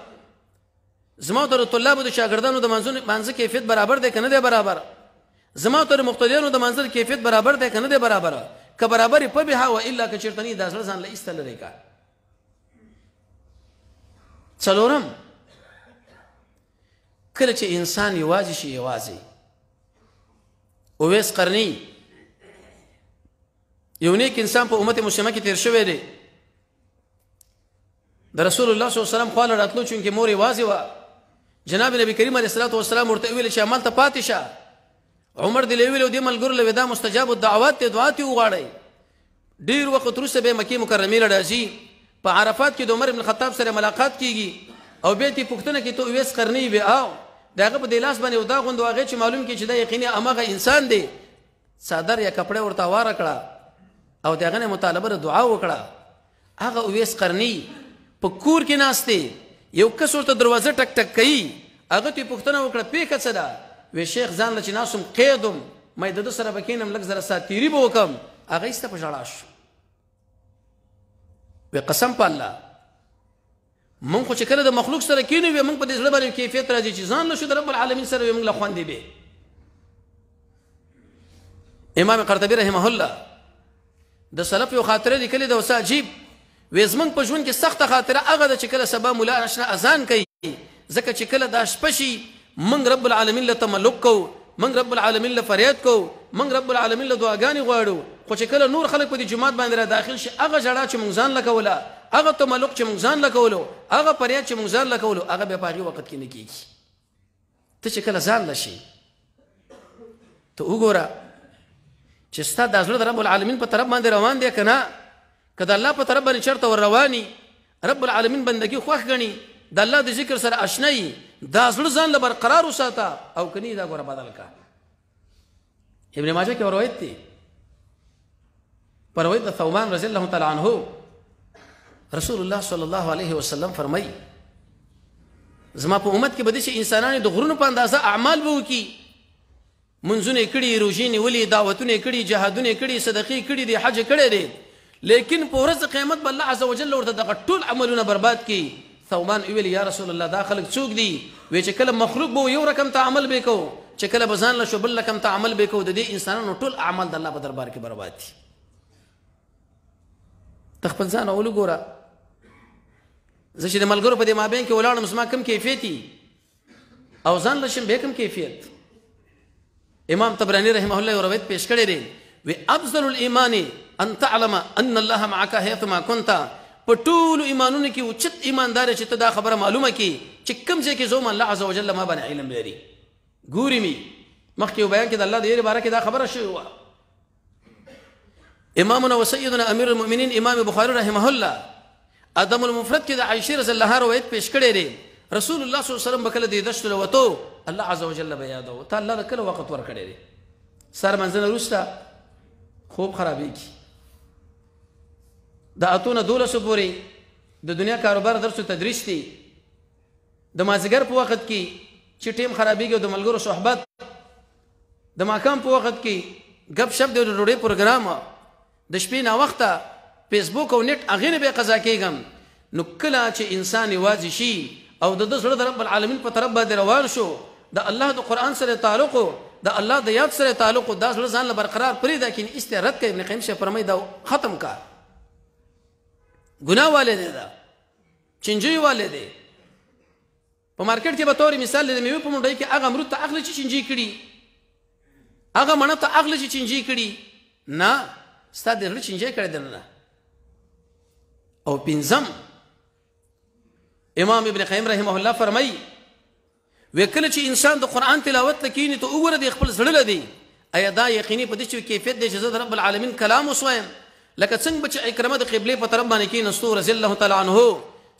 زما ته د طلابو د شاګردانو د منځه کیفیت برابر دی که نه دی برابر زما ته د مقتدیانو د منځه کیفیت برابر دی که نه دی برابر که برابر یې په بها و الا که چېرته نه دا زړه ځان له ایسته لرې کا څلورم کله چې انسان یوازې شي یوازې اویس قرنی یو نیک انسان په امت مسلمه کې تیر شوی دی د رسول الله صلی الله علیه وسلم خواله راتلو چونکې مور یوازې وه جناب نبی کریم علیه الصلاة والسلام ورته ویل چې عمل ته پاتې شه عمر دی ویل دې ملګرو له دا مستجاب الدعوات ته دعا ته وغواړئ ډېر وخت وروسته به مکې مکرمې له راځي په عرفات کې د عمر بن الخطاب سره ملاقات کیږي او بیا یې پوښتنه کوي ته اویس قرنی به او د هغه په دې لاس باندې یو داغ غوندو هغې چې معلوم کړي چې دا یقیني هماغه انسان دی څادر یا کپړه ورته واره کړه او د هغه نه مطالبه د دعا وکړه هغه اویس قرنی په کور کې ناست دی یو کس ورته دروازه ټک ټک کوي هغه ته یې پوښتنه وکړه پیښه څه ده وی شیخ ځان له چې ناسم قیدم ما د ده سره به کښېنم لږ زره ساتیري به وکړم هغه ایسته په ژړا شو وی قسم په الله مونږ خو چې کله د مخلوق سره کښېنو وی مونږ په دې زړه باندې کیفیت راځي چې ځان له شو د رب العالمین سره وی مونږ له خوندې به امام قرطبي رحمه الله د سلف یو خاطره لیکلې ده اوس عجیب وی زمونږ په ژوند کې سخته خاطره هغه ده چې کله سبا مولا اشنا اذان کوي ځکه چې کله دا شپه شي من رب العالمین له تملق کو من رب العالمین له فریاد کو من رب العالمین له دعاګانې غواړو خو چې کله نور خلک په دې جماعت باندې را داخل شي هغه ژړا چې مونږ ځان لکوله هغه تملق چې مونږ ځان لکولو هغه فریاد چې مونږ ځان لکولو هغه بیا په هغې وخت کې نه کېږي. ته چې کله ځان لشي ته وګوره چې ستا دا زړه د رب العالمین په طرف باندې روان دی که نه، که د الله په طرف باندې چېرته ور رواني رب العالمین بندګي خوښ ګڼي د الله د ذکر سره اشنا یي دا زړه ځان له برقرار وساته او که نه دا ګوره بدل کا. ابن ماجه کې روایت دی پر روایت د ثوبان رضی الله تعالی عنه رسول الله صلی الله علیه وسلم فرمایي زما په امت کې به داسې انسانانو د غرونو په اندازه اعمال به وکړي، منځونه یې کړي، روژې نیولي، دعوتونه یې کړي، جهادونه یې کړي، صدقې کړي دي، حج کړی دی، لیکن په ورځ د قیامت به الله عز وجل ورته دغه ټول عملونه برباد کړي. ثوبان ویل یا رسول الله دا خلک څوک دي؟ وی چې کله مخلوق به یو رقم ته عمل به کوو، چې کله به ځان له شو بل رقم ته عمل به کوو، د دې انسانانو ټول اعمال د الله په دربار کې برباد دي. ته خپل ځان اول ګوره، زه چې د ملګرو په دې مابین کې ولاړم زما کم کیفیت او ځان لشم به کم کیفیت. امام طبرانی رحمه الله یو روایت پیش کړی دی وی افضل الايمان ان تعلم ان الله معك حيثما كنت. په ټولو ایمانونو کې اوچت ایماندار چې ته دا خبره معلومه کړي چې کوم ځای کې زوم الله عز وجل ما باندې علم لري. ګوري می مخکې بیان کې د الله د یې باره کې دا خبره شوې وه. امامنا وسیدنا امیر المؤمنین امام بخاری رحمه الله ادم المفرد کې د عائشې رضی الله عنها روایت پیش کړی دی رسول الله صلی الله علیه وسلم به کله د دشت له وتو الله عز وجل به یادو ته الله کله وخت ورکړی دی سر منځنه وروسته خوب خرابېږي د اتونه 12 پورې د دنیا کاروبار درس او تدریس دی د مازیګر په وخت کې چې ټیم خرابېږي او د ملګرو صحبت د ماښام په وخت کې غب شپ د ډوډۍ پروګرام د شپې نه وخته فیسبوک او نت هغې نه به قضا کېږم نو کله چې انسان یوازې شي او د زړه د رب العالمین په طرف باندې روان شو د الله د قرآن سره تعلق د الله د یاد سره تعلق دا زړه ځان له برقرار پرېږده کینې استرد کوي. ابن قیم شیخ فرمایي دا ختم کا ګناه والے دی دا چنجوی والے دی. په مارکیټ کې به طور مثال د میوې په منډۍ کې هغه امرود ته اخلي چې چنجي کړي هغه مڼه ته اخلي چې چنجي کړي نه ستا د زړه چنجي کړی دننه. او پنځم امام ابن قیم رحمه الله فرمایي وی کله چې انسان د قرآن تلاوت لکینی ته وګوره د خپل زړه لدی ایا دا یقیني په دې چې کیفیت دی چې زه د رب العالمین کلام وسوایم لکه څنګه چې اکرمه د قبلې په طرف باندې کېناستو رضی الله تعالی عنه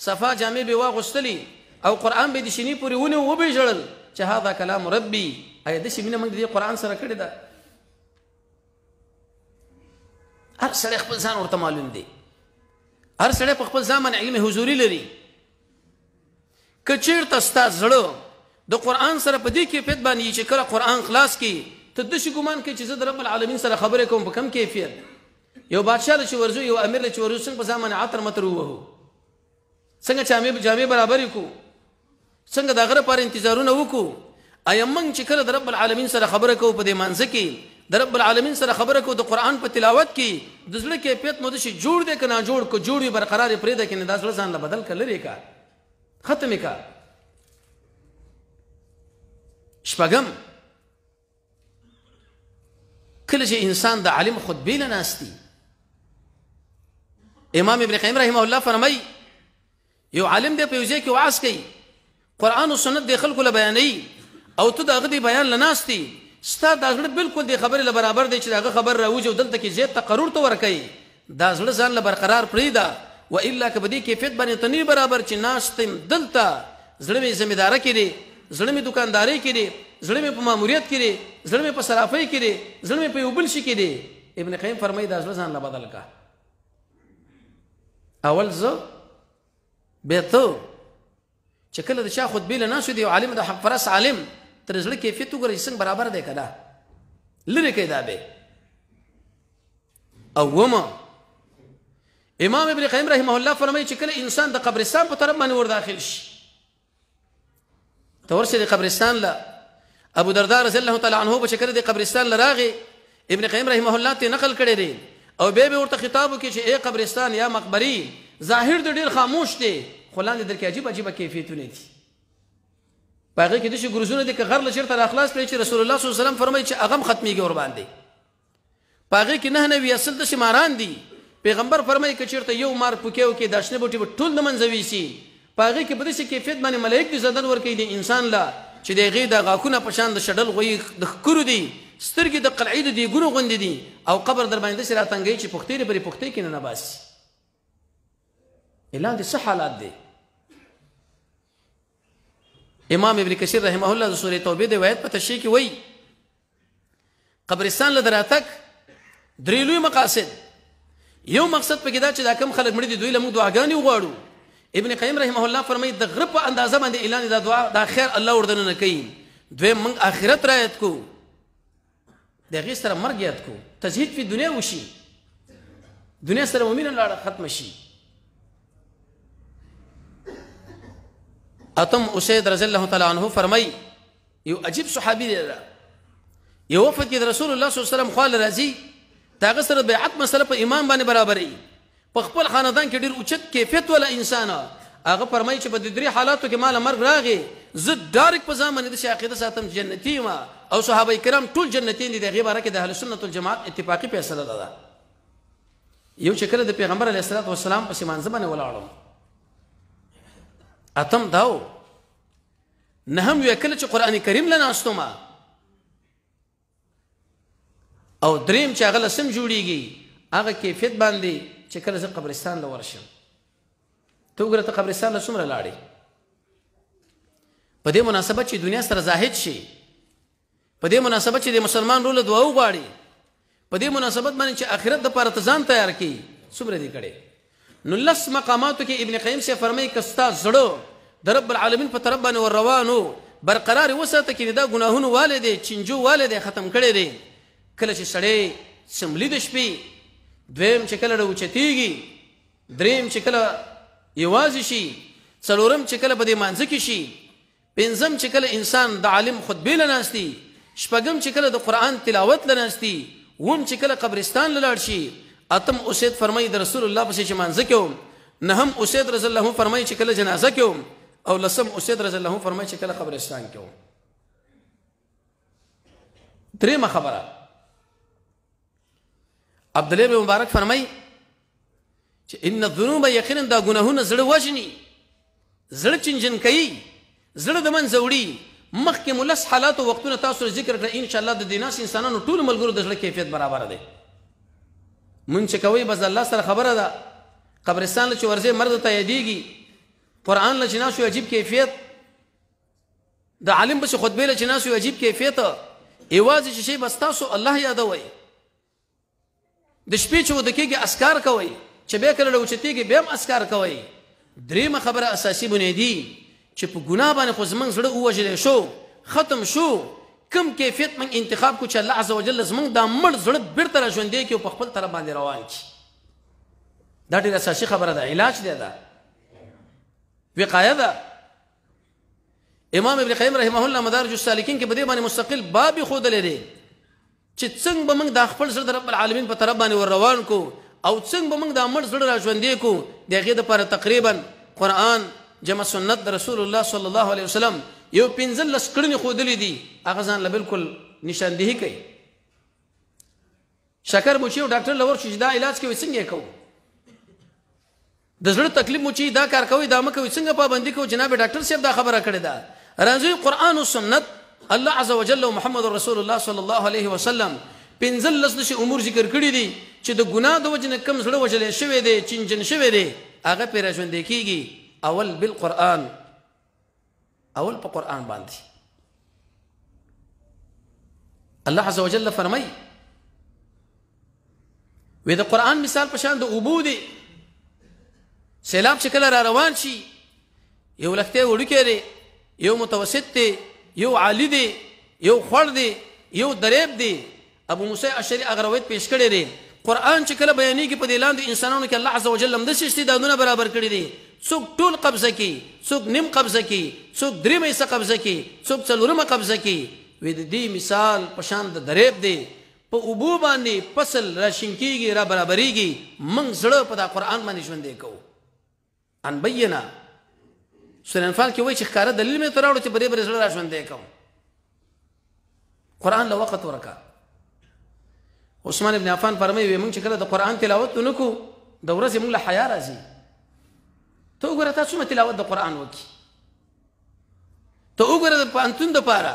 صفا جامې به واغوستلي او قرآن به د شینې پورې ونیو وبې ژړل چې هذا کلام ربي. ایا داسې مینه موږ د دې قرآن سره کړې ده؟ هر سړی خپل ځان ورته معلوم دی، هر سړی په خپل ځان باندې علم حضوري لري. که چېرته ستا زړه د قرآن سره په دې کیفیت باندې چې کله قرآن خلاص کړي ته داسې ګمان کوي چې زه د رب العالمین سره خبرې کوم په کم کیفیت. یو بادشاه له چې ورځو یو امیر له چې ورځو څنګه په ځان باندې عطر مطر ووهو څنګه جامې برابرې کړو څنګه د هغه لپاره انتظارونه وکړو. ایا موږ چې کله د رب العالمین سره خبره کوو په دې مانځه کې د رب العالمین سره خبره کوو د قرآن په تلاوت کې د زړه کیفیت مو داسې جوړ دی که نه جوړ که جوړ وي برقرار یې پرېږده که نه دا زړه ځان له بدل که لرې که ختم یې که. شپږم کله چې انسان د عالم خطبې له ناست دي امام ابن قیم رحمه الله فرمایي یو عالم دی په یو ځای کې وعظ کوي قرآن او سنت د خلکو له بیانوي او ته د هغه د بیان له ناست دي ستا دا زړه بالکل د خبرې له برابر دی چې د هغه خبر راوځي او دلته کې زیات تقرر ته ورکوي دا زړه ځان له برقرار پرېږده والا که په دې کیفیت باندې ته نه برابر چې ناست یم دلته زړه مې ذمېداره کې دی زړه مې دکاندارۍ کې دی زړه مې په ماموریت کې دی زړه مې په صرافۍ کې دی زړه مې په یو بل شي کې دی. ابن قیم فرمایي دا زړه ځان له بدل کا. اول زه بیا ته چې کله د چا خطبې له ناست دی یو عالم د حق پرست عالم تر زړه کیفیت وګورئ څنګه برابر دی که نه لرې کوي دا به. اومه امام ابن قیم رحمه الله فرمایي چې کله انسان د قبرستان په طرف باندې ور داخل شي ته ورشي د قبرستان له ابو درداء رضی الله تعالی عنه به چې کله د قبرستان له راغی ابن قیم رحمه الله ته نقل کړی دی او بیا به ورته خطاب وکړي چې ای قبرستان یا مقبري ظاهر د ډېر خاموش دی خو لاندې در کې عجیب عجیبه کیفیتونه دي په هغې کې داسې ګروزونه دي که غر له چېرته راخلاص کړي چې رسول الله صلی الله علیه وسلم فرمایي چې هغه هم ختمېږي ورباندې په هغې کې 9 نوي اصل داسې ماران دي. پیغمبر فرمایي که چېرته یو مار پوکې وکړي دا شنه بوټي به ټول د منځه ویسي. په هغې کې په داسې کیفیت باندې ملایک دي زدن ورکوي د انسان له چې د هغې د غاښونه په شان د شډل غویي د ښکرو دي، سترګې د قلعې د دیګونو غوندې دي، او قبر در باندې داسې راتنګوي چې پوښتې دې پرې پوښتې کې نه باسي. اعلان دي څه حالات دی. امام ابن کثیر رحمه الله د سورې توبې د روایت په تشریح کې وایي قبرستان له دراتک 3 لوی مقاصد. یو مقصد پکې دا چې دا کم خلک مړي دي دوی له موږ دعاګانې وغواړو. ابن قیم رحمه الله فرمایي د غره په اندازه باندې اعلان دا دعا دا خیر الله ورته نه کوي. دویم موږ آخرت رعایت کو، د هغې سره مرګ یاد کو، تزهید فی دنیا وشي، دنیا سره مؤمنه لاړه ختمه شي. اتم اسید رضی الله تعالی عنه فرمایي یو عجیب صحابي دی، یو وفد کې د رسول الله صلی الله علیه وسلم خوا راځي، د هغه سره بیعت مسله په ایمان باندې برابري، په خپل خاندان کې ډېر اوچت کیفیت والا انسان. هغه فرمایي چې په دې 3 حالاتو کې ماله مرګ راغی زه ډایرکټ په ځان باندې داسې عقیده ساتم جنتي یم او صحابه کرام ټول جنتین دي. د هغې باره کې د اهل سنت والجماعت اتفاقي فیصله ده. یو چې کله د پیغمبر علیه الصلاة والسلام پسې مانځه باندې ولاړم، اتم داو نهم یو کله چې قرآن کریم له ناستم، او دریم چې هغه لسم جوړیږي هغه کیفیت باندې چې کله زه قبرستان له ورشم. ته وګوره ته قبرستان له څومره لاړې. په دې مناسبت چې دنیا سره زاهد شي، په دې مناسبت چې د مسلمان رول دعا وغواړي، په دې مناسبت باندې چې آخرت دپاره ته ځان تیار کړي، څومره دې کړی. نو 10 مقاماتو کې ابن قیم سے فرمایي که ستا زړه د رب العالمین په طرف باندې ور روانو برقرار وساته کې دا ګناهونه والي دی چینجو والي دی ختم کړی دی. کله چې سړی سملي د شپې، دویم چې کله راوچتېږي، دریم چې کله یوازې شي، څلورم چې کله په دې مانځه کې شي، پنځم چې کله انسان د عالم خطبې له ناستي، شپږم چې کله د قرآن تلاوت له ناستي، اووم چې کله قبرستان له لاړ شي، اتم اسید فرمایي د رسول الله پسې چې مانځه کې وم، نهم اسید رضی الله عنه فرمایي چې کله جنازه کې وم، او لسم اسید رضی الله عنه فرمایي چې کله قبرستان کې وم. درېمه خبره عبد الله بن مبارک فرمایي چې ان الذنوب یقینا دا ګناهونه زړه وژني، زړه چنجن کوي، زړه د منځه وړي. مخکې مو 10 حالات او وختونه تاسو ذکر کړه، ان شاء الله د دې ناس انسانانو ټول ملګرو د زړه کیفیت برابر دی. مونږ چې کوي بس الله سره خبره ده. قبرستان له چې ورځې مرد ته یادېږي، قرآن له چې ناسو عجیب کیفیت، د عالم بس خطبې له چې ناسو عجیب کیفیت، یوازې چې شی بس تاسو الله یادوئ. د شپې چې وده کېږي اسکار کوئ، چې بیا کله راوچتېږي بیا هم اسکار کوئ. درېیمه خبره اساسي بنیادي چې په ګناه باندې خو زموږ زړه ووژلی شو، ختم شو، کم کیفیت موږ انتخاب کړو چې الله عز وجل زموږ دا مړ زړه بیرته را ژوندی کړي او په خپل طرف باندې روان کړي. دا ډېره اساسي خبره ده، علاج دی، ده وقایه ده. امام ابن قیم رحمه الله مدارج السالکین کې په دې باندې مستقل باب یې ښودلی دی چې څنګه به موږ دا خپل زړه د رب العالمین په طرف باندې ور روان کو، او څنګه به موږ دا مړ زړه را ژوندی کو. د هغې دپاره تقریبا قرآن جمع سنت د رسول الله صلی الله علیه وسلم یو 15 کړنې ښودلې دي، هغه ځان له بالکل نشاندهي کوي. شکر مو چې یو ډاکټر له ورشي چې دا علاج کوي څنګه یې کوو، د زړه تکلیف مو چې دا کار کوي دا مه کوي څنګه پابندي کوو. جناب ډاکټر صاحب دا خبره کړې ده. راځئ قرآن او سنت الله عز وجل او محمد رسول الله صلی الله علیه وسلم 15 امور ذکر کړي دي چې د ګناه د وجې نه کم زړه وژلی شوی دی، چنجن شوی دی، هغه پرې را ژوندی کېږي. اول بالقرآن، اول په قرآن باندې. الله عز وجل فرمایي وی د قرآن مثال په شان د اوبو دی. سیلاب چې کله را روان شي، یو لښتی وړوکی دی، یو متوسط دی، یو عالی دی، یو خوړ دی، یو دریب دی. ابو موسی اشعری هغه روایت پیش کړی دی. قرآن چې کله بیانېږي په دې لاندې انسانانو کې الله عز وجل همداسې استعدادونه برابر کړي دي. څوک ټول قبضه کوي، څوک نیم قبضه کوي، څوک 3 حصه قبضه کوي، څوک 4 قبضه کوي. وی د دې مثال په شان د دریب دی. په اوبو باندې فصل را شینکېږي، را برابرېږي. موږ زړه په دا قرآن باندې ژوندی کوو. ان بینا سورة انفال کې وایي چې ښکاره دلیل مې ته راوړو چې په دې باندې زړه را ژوندی کوم. قرآن له وخت ورکړه. عثمان ابن عفان فرمایي موږ چې کله د قرآن تلاوت نکو د ورځې موږ له حیا راځي. ته وګوره تاسو څومره تلاوت د قرآن وکړي، ته وګوره د پوهنتون دپاره،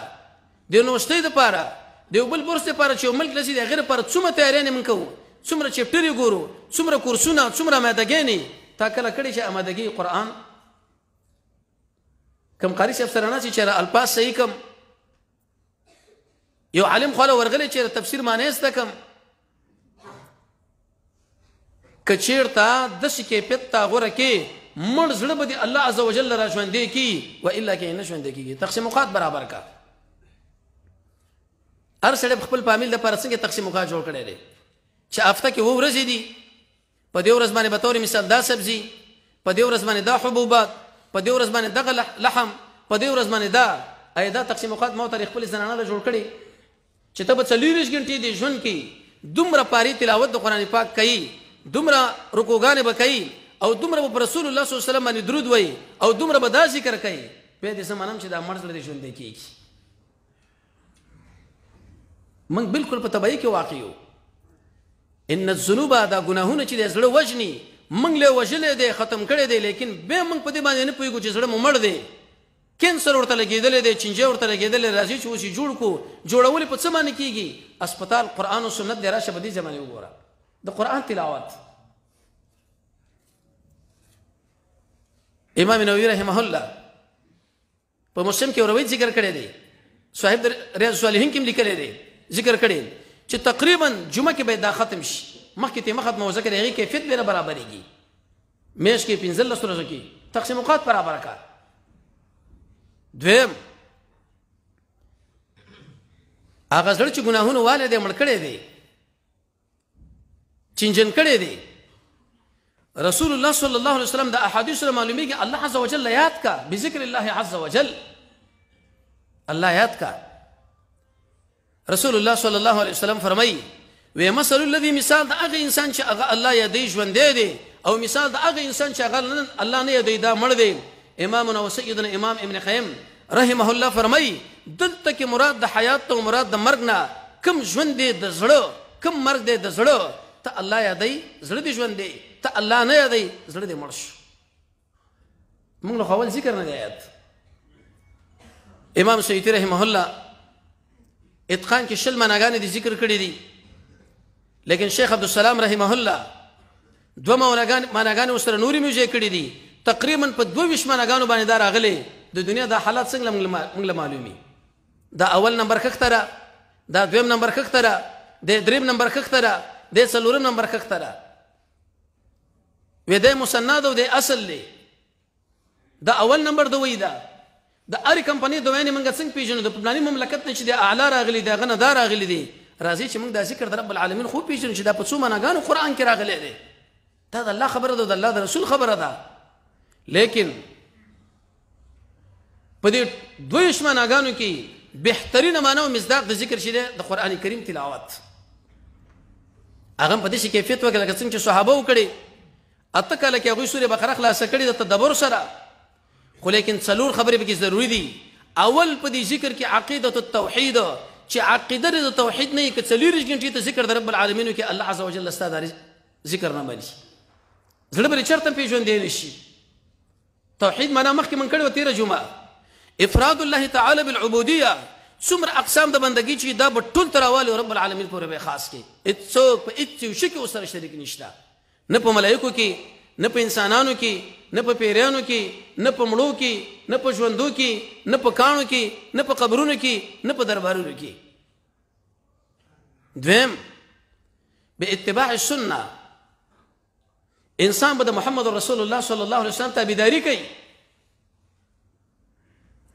د یونیورسټۍ دپاره، د یو بل بورس دپاره چې یو ملک لسي د هغې دپاره څومره تیاریانې موږ کوو، څومره چپټر یې ګورو، څومره کورسونه، څومره امادګیانې. تا کله کړې چې امادګي قرآن کم قاري صاحب سره ناست چې الفاظ صحیح کم، یو عالم خواله ورغلی چې تفسیر معنی زده کم، که چېرته داسې کیفیت ته غوره کې مړ زړه به دې الله عز وجل را ژوندی کي، و الا کې نه ژوندی کېږي. تقسیم اوقات برابر کا. هر سړی خپل فامیل دپاره څنګه تقسیم اوقات جوړ کړی دی چې هفته کې 2 ورځې دي، په دې ورځ باندې به طور مثال دا سبزي، په دې ورځ باندې دا حبوبات، په دې ورځ باندې دغه لحم، په دې ورځ باندې دا. ایا دا تقسیم اوقات ما ته خپل زنانه له جوړ کړي چې ته به 40 غنټې د ژوند کې دومره پاري تلاوت د قرآن پاک کوي، دومره رکوګانې به کوي، او دومره به رسول الله صلی الله علیه وسلم باندې درود وایي، او دومره به دا ذکر کوي، بیا دې زمانم چې دا مړ زړه دې ژوندی کېږي. موږ بالکل په تبعی کې واقع یو. ان الذنوب دا ګناهونه چې د زړه وژني موږ له وژلې دی، ختم کړی دی، لیکن بیا موږ په دې باندې نه پوهېږو چې زړه مو مړ دی، کینسر ورته لګېدلی دی، چینجه ورته لګېدلی. راځي چې اوس یې جوړ کړو. جوړول په څه باندې کېږي؟ اسپتال قرآن او سنت دی، راشه په دې زمانې وګوره د قرآن تلاوت. امام نووي رحمه الله په مسلم کې روایت ذکر کړی دی، صاحب ریاض الصالحین کې لیکلی دی، ذکر کړی چې تقریبا جمعه کې به دا ختم شي، مخکې ته ختمه او ذکر هغې کیفیت به برابرېږي. میاشت کې 15 ورځو کې تقسیم اوقات برابر کا. دویم هغه زړه چې ګناهونه والی دی، مړ کړی دی، چینجن کړی دی. رسول الله صلی الله علیه وسلم د احادیث سره معلومیږي الله عز وجل یاد کا، بذکر الله عز وجل الله یاد کا. رسول الله صلی الله علیه وسلم فرمایي و مثل الذي مثال د هغه انسان چې هغه الله یادی ژوندی دی، او مثال د هغه انسان چې هغه الله نه یادی دا مړ دی. امامنا و سیدنا امام ابن قیم رحمه الله فرمایي دلته کې مراد د حیات او مراد د مرګ نه کم ژوند دی د زړه، کم مرګ دی د زړه. ته الله یادی زړه دی ژوند دی، ته الله نه یادی زړه دی مړ شو. موږ له اول ذکر نه دی آیات. امام سیوطي رحمه الله اتقان کې 20 معناګانې دي ذکر کړي دي، لیکن شیخ عبدالسلام رحمه الله 2 معناګانې ورسره نورې موجې کړي دي. تقریبا په 22 معناګانو باندې دا راغلي. د دنیا دا حالات څنګه موږ له معلومي. دا اول نمبر کښتره، دا دویم نمبر کښتره، د دریم نمبر کښتره، د څلورم نمبر کښتره. و د مسند او د اصل دی. دا اول نمبر دوی دا د هرې کمپنۍ دویانې موږ څنګه پیژنو؟ د پلاني مملکت نه چې د اعلی راغلي دی، هغه نه دا راغلي دی. راځي چې موږ دا ذکر د رب العالمین خو پیژنو چې دا په څو معناګانو قرآن کې راغلی دی. دا د الله خبره ده، د الله د رسول خبره ده. لیکن په دې 22 معناګانو کې بهترینه معنی او مصداق د ذکر شي د قرآن کریم تلاوت. هغه په دې کیفیت وکړه لکه څنګه چې صحابه وکړي. اته کله کې هغوی سورې بقره خلاصه کړي د تدبر سره، خو لیکن څلور خبرې پکې ضروري دي. اول په دې ذکر کې عقیدة التوحید، چې عقیده د توحید نه کې 40 غنټې ته ذکر د رب العالمین کې الله عز وجل استاد ذکر نه مانی زړه به چرته پیژندې نشي. توحید معنا مخکې من کړو تیره جمعه. افراد الله تعالی بالعبودیه، څومره اقسام د بندګۍ چې دا به ټول تراواله رب العالمین پورې به خاص کې. هیڅوک په هیڅ شي کې ورسره شریک نشته، نه په ملایکو کې، نه په انسانانو کې، نه په پیریانو کې، نه په مړو کې، نه په ژوندو کې، نه په کاڼو کې، نه په قبرونو کې، نه په دربارونو کې. دویم به اتباع السنه، انسان به د محمد رسول الله صلی الله علیه وسلم تابعداري کوي.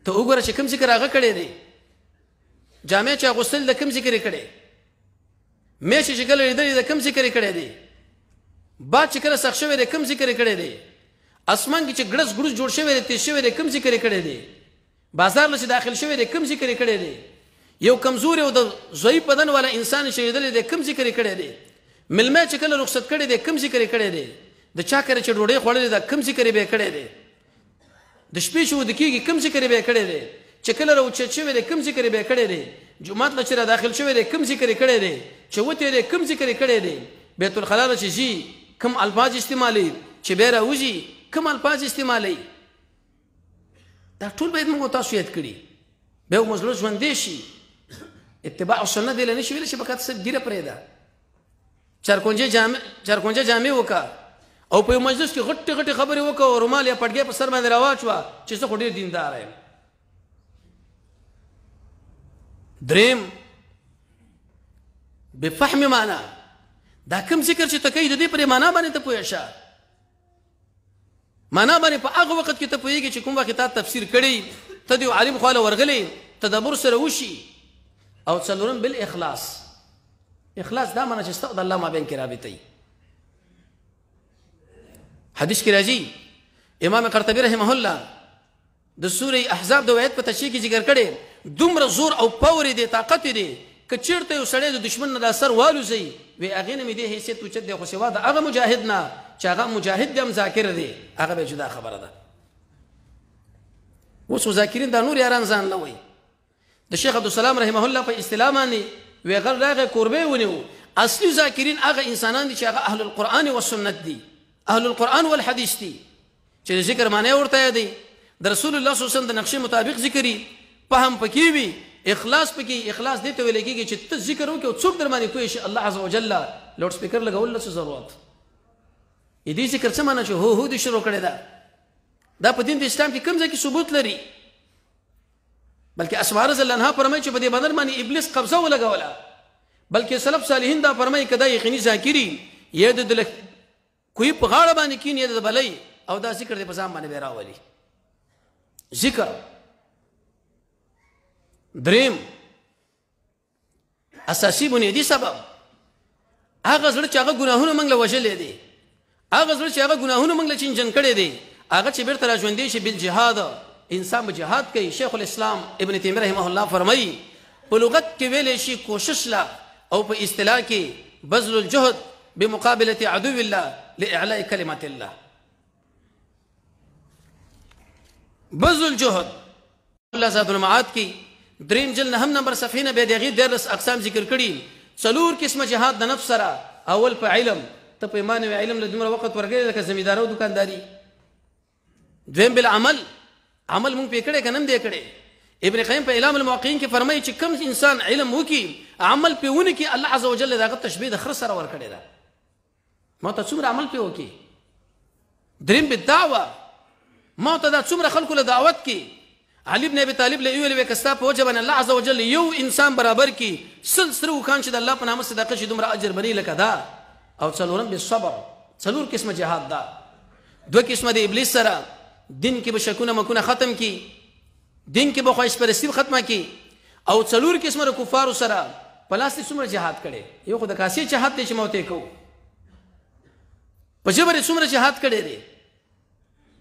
ته وګوره چې کوم ذکر هغه کړی دی، جامع چې اغوستل د کوم ذکر کړی، میاشتې چې کله لیدلې د کوم ذکر کړی دی، باد چې کله سخت شوی دی کوم ذکر کړی دی، اسمان کې چې ګړس ګړس جوړ شوی دی تیز شوی دی کوم ذکر کړی دی، بازار له چې داخل شوی دی کوم ذکر کړی دی، یو کمزور او د ضعیف بدن والا انسان چې لیدلې دی کوم ذکر کړی دی، ملمه چې کله رخصت کړی دی کوم ذکر کړی دی، د چا کړی چې ډوډۍ خوړلې ده کوم ذکر به کړی دی، د شپې شو د کېږي کوم ذکر به کړی دی، چې کله راوچت شوی دی کوم ذکر به کړی دی، جمعات له چې را داخل شوی دی کوم ذکر یې کړی دی چې وتی دی کوم ذکر یې کړی دی بیت الخلا ته چې ځي کوم الفاظ استعمالوي چې بیا راوځي کوم الفاظ استعمالوي دا ټول باید موږ تاسو یاد کړي بیا مو زړه ژوندی شي اتباع سنت دی نه شي ویلی چې فقط صرف ګیره پرېږده چارکونجه جامې وکړه او په یو مجلس کې غټې غټې خبرې وکړه او رومال یا پټګۍ په سر باندې راواچوه چې زه خو ډېر دیندار یم دریم بفهم معنا دا کوم ذکر چې ته کوي د دې پرې معنا باندې ته پوه شه معنا باندې په هغه وخت کې ته پوهېږې چې کوم وخت تا تفسیر کړی ته د یو عالم خواله ورغلی تدبر سره وشي او څلورم بالاخلاص اخلاص دا معنا چې ستا د الله مابین کې رابطه حدیث کې راځي امام قرطبي رحمه الله د سورې احزاب د آیت په تشریح کې ذکر کړي دومره زور او پاور دی طاقت دی که چیرته یو سړی د دشمن نه د سر والوځي وی هغې نه مې دې حیثیت اوچت دی خو سوا د هغه مجاهد نه چې هغه مجاهد دی هم ذاکر دی هغه به جدا خبره ده اوس خو ذاکرین دا نور یاران ځان نه وایي د شیخ عبدالسلام رحمه الله په اصطلاح باندې وی غل راغی کوربې ونیو اصلي ذاکرین هغه انسانان دي چې هغه اهل القرآن والسنت دي اهل القرآن والحدیث دي چې ذکر معنی ورته دی د رسول الله صلی الله علیه وسلم د نقشې مطابق ذکري فهم پکې وي اخلاص پکې اخلاص دې ته ویل کېږي چې ته ذکر وکړې او څوک در باندې پوه شي الله عز وجل لاؤډ سپیکر لګول څه ضرورت دې ذکر څه معنی چې هو دې شروع کړی دا په دین د اسلام کې کوم ځای کې ثبوت لري بلکې اسماء رضی الله عنها فرمایي چې په دې بدن باندې ابلیس قبضه ولګوله بلکې سلف صالحین دا فرمایي کدا یقیني ذاکری یې د کوئی په غاړه باندې کینې د بلای او دا ذکر دې په ځان باندې راولي ذکر دریم اساسی بنیادی سبب هغه زړه چې هغه ګناهونه موږ له وژلې دي هغه زړه چې هغه ګناهونه موږ له چنجن کړي دي هغه چې بیرته را ژوندی شي بالجهاد انسان به جهاد کوي شیخ الاسلام ابن تیمیه رحمه الله فرمایي په لغت کې ویل شي کوشش لا او په اصطلاح کې بذل الجهد بمقابله عدو الله لاعلاء كلمه الله بذل الجهد الله ذات المعاد کې دریم جل نهم نمبر صفحې نه به دغه درس اقسام ذکر کړي څلور قسمه جهاد د نفس سره اول په علم ته په ایمان او علم له دومره وخت ورګړي لکه زمیندار او دکانداري دویم بالعمل عمل مونږ په کړه کنم دې کړه ابن قیم په اعلام الموقعین کې فرمایي چې کوم انسان علم وکي عمل په ونه کې الله عز وجل دغه تشبيه د خر سره ور کړی دا ما ته څومره عمل په وکي دریم بالدعوه ما ته دا څومره خلکو له دعوت کې علي بن ابي طالب له ویل وکستا په وجه باندې الله عز وجل یو انسان برابر کی سلسله وکان چې د الله په نامه صدقه شي دومره اجر بنی لکه دا او څلورم بالصبر څلور قسمه جهاد دا دوه قسمه د ابلیس سره دین کې به شکونه مکونه ختم کی دین کې به خواهش پرستی ختمه کی او څلور قسمه د کفارو سره پلاستیک څومره جهاد کړي یو خو د کاسي جهاد ته چې موته کو په جبر څومره جهاد کړي دي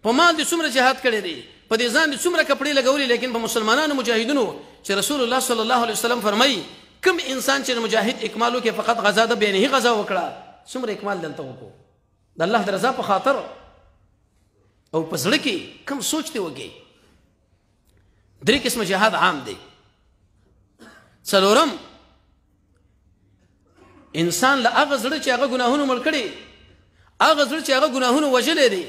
په مال دي څومره جهاد کړي دي په دې ځان دي څومره کپڑے لګولي لیکن په مسلمانانو مجاهدونو چې رسول الله صلی الله علیه وسلم فرمایي کوم انسان چې مجاهد اکمالو کې فقط غزا ده به نه غزا وکړه څومره اکمال دلته وکړو د الله د رضا په خاطر او په زړه کې کوم سوچ دی وږي درې قسمه جهاد عام دی څلورم انسان له هغه زړه چې هغه ګناهونه مړ کړي هغه زړه چې هغه ګناهونه وجلې دي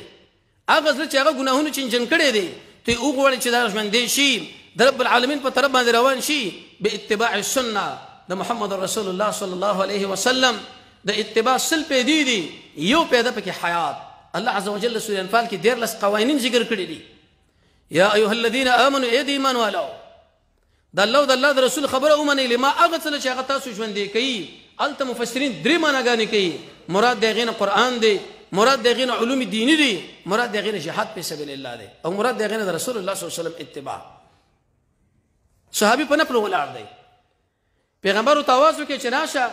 هغه زړه چې هغه ګناهونه چنجن کړي دي ته وګورئ چې دا ژوندې شي د رب العالمین په طرف باندې روان شي به اتباع السنه د محمد رسول الله صلی الله علیه وسلم د اتباع سل پیدا دي یو پیدا پکې حیات الله عز وجل سورۃ الانفال کې ډېر لس قوانین ذکر کړي دي یا ایها الذین آمنوا اے ایمان والو د الله او د الله د رسول خبره ومنئ لما هغه څه چې هغه تاسو ژوندې کوي الته مفسرین درې معناګانې کوي مراد دغه قرآن دی مراد دغه علوم دینی دي مراد دغه جهاد په سبیل الله دی او مراد دغه رسول الله صلی الله علیه وسلم اتباع صحابي په نپلو ولاړ دی پیغمبر تواضع کې چراشه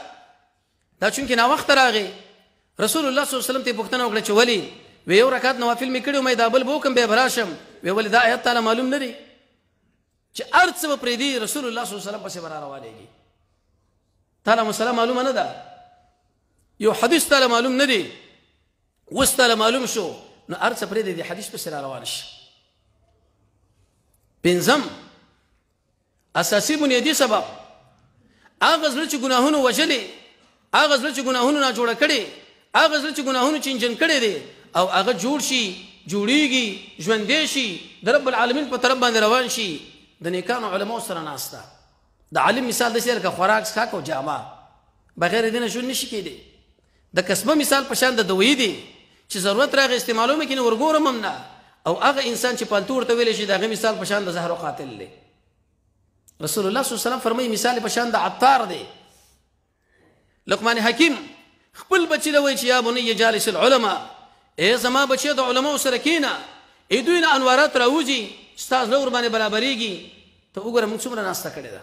دا چونکې نا وخت راغی رسول الله صلی الله علیه وسلم ته پوښتنه وکړه چې ولی و یو رکعت نوافل می کړو مې دا بل بوکم به براشم و ولې دا آیت تعالی معلوم نه دی چې ارڅ و پرې دی رسول الله صلی الله علیه وسلم پسې برا روانېږي تعالی مسله معلومه نه ده یو حدیث تعالی معلوم نه دی وستاله معلوم شو نو ارڅ پرې دی حدیث پسې روان شي پنځم اساسی بنیادی سبب هغه زړه چې ګناهونو وژلې، هغه زړه چې ګناهونو نه جوړه کړي، هغه زړه چې ګناهونو چینجن کړي دي او هغه جوړ شي، جوړیږي، ژوندی شي، د رب العالمین په طرف باندې روان شي، د نیکانو علماو سره ناسته. د عالم مثال داسې لکه خوراک څښاک او جامه، بغیر دې نه ژوند نشي کېدی. د کسبه مثال په شان د دوی دی چې ضرورت راغی استعمالوم کینې ورګورم هم نه، او هغه انسان چې پالتو ورته ویلی شي د هغه مثال په شان د زهر او قاتل دی. رسول الله صلی الله علیه وسلم فرمایي مثال په شان د عطار دی. لقمان حکیم خپل بچی له وایي چې یا بني جالس العلماء، ای زما بچی د علماو سره کینه، ای دوی نه انوارات راوځي، ستا زړه ورباندې برابرېږي. ته وګوره موږ څومره ناسته کړې ده.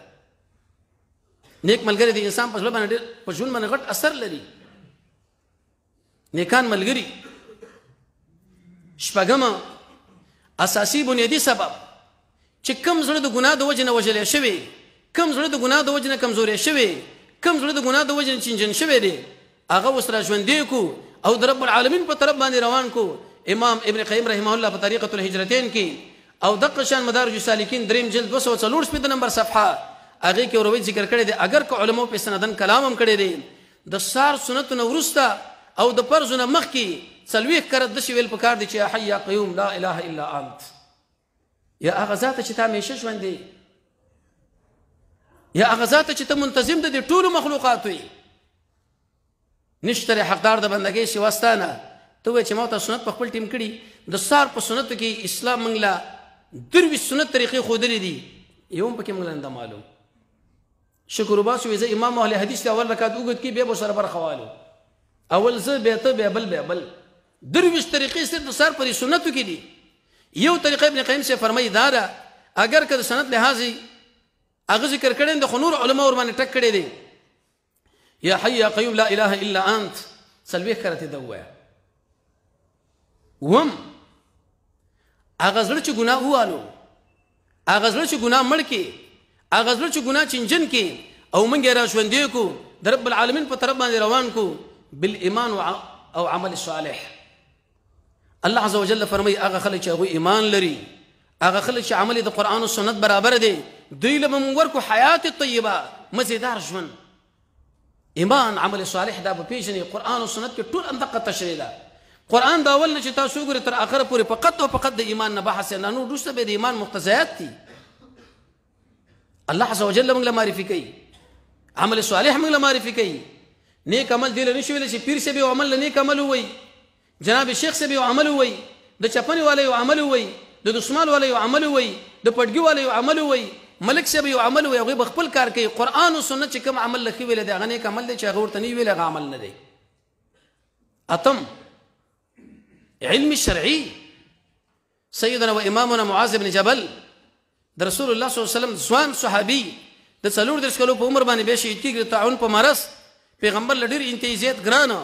نیک ملګری د انسان په زړه باندې په ژوند باندې غټ اثر لري. نیکان ملګري. شپږم اساسي بنیادی سبب چې کم زړه د ګناه د وجې نه وژلی شوی، کم زړه د ګناه د وجې نه کمزوری شوی، کم زړه د ګناه د وجې نه چینجن شوی دی، هغه اوس را ژوندی کو او د رب العالمین په طرف باندې روان کو. امام ابن قیم رحمه الله په طریقة الهجرتین کې او دقه شان مدارج السالکین دریم جلد 244 نمبر صفحه هغه کې وروي ذکر کړی دی. اگر که علماء په سندن کلام هم کړی دی، د سار سنتو نه وروسته او د فرض نه مخکې څلوېښت کرت داسې ویل پکار دی چې یا حی یا قیوم لا اله الا انت، یا هغه ذاته چې ته همیشه ژوندی، یا هغه ذاته چې ته منتظم د دې ټولو مخلوقاتو یې، نشته حقدار د بندګۍ سوا ستا نه. ته وایې چې ما ته سنت په خپل ټیم کړي. د سار په سنتو کې اسلام موږ له 23 سنت طریقې ښودلې دي، یو هم پکې موږ له نه معلوم. شکر وباسو زه امام اهل حدیث ته اول رکعت اوږد کې بیا به سره برخوالو، اول زه بیا ته بیا بل بیا بل. 23 طریقې صرف د سار پر سنتو کې دي. یو طریقه ابن قیم سے فرمایي دا ده اگر که د سنت لحاظي هغه ذکر کړی د خو نور علما ور باندې ټک کړی دی. یا حی یا قیوم لا اله الا انت څلوېښت کرتې ده ووایه. وم هغه زړه چې ګناه ووالو، هغه زړه چې ګناه مړ کړي، هغه زړه چې ګناه چینجن کړي او موږ یې را ژوندی کو، د رب العالمین په طرف باندې روان کو بالایمان او عمل صالح. الله عز وجل فرمایي هغه خلک چې هغوی ایمان لري، هغه خلک چې عمل د قرآن او سنت برابر دی، دوی له به موږ ورکو حیات طیبه، مزیدار ژوند. ایمان عمل صالح دا به پېژنې. قرآن او سنت کې ټول همدغه تشریح ده. قرآن د اول نه چې تاسو وګورئ تر آخره پورې فقط او فقط د ایمان نه بحث نه، نور وروسته به د ایمان مقتضیات دي. الله عز وجل موږ له معرفي کوي، عمل صالح موږ له معرفي کوي. نیک عمل دی له نشي ویلی چې پیر صاحب یو عمل له نیک عمل ووایي، جناب شیخ صاحب یو عمل ووایي، د چپنې والا یو عمل ووایي، د دسمال والا یو عمل ووایي، د پټګي والا یو عمل ووایي، ملک صاحب یو عمل ووایي. هغوی به خپل کار کوي. قرآن او سنت چې کوم عمل له ښه ویلی دی هغه نیک عمل دی، چې هغه ورته نه ویلی هغه عمل نه دی. اتم علم الشرعي. سيدنا وامامنا معاذ بن جبل د رسول الله صلی الله علیه وسلم ځوان صحابي د 40 کلو په عمر باندې به شهید کېږي طاعون په مرض. پیغمبر له ډېر امتیازات ګرانه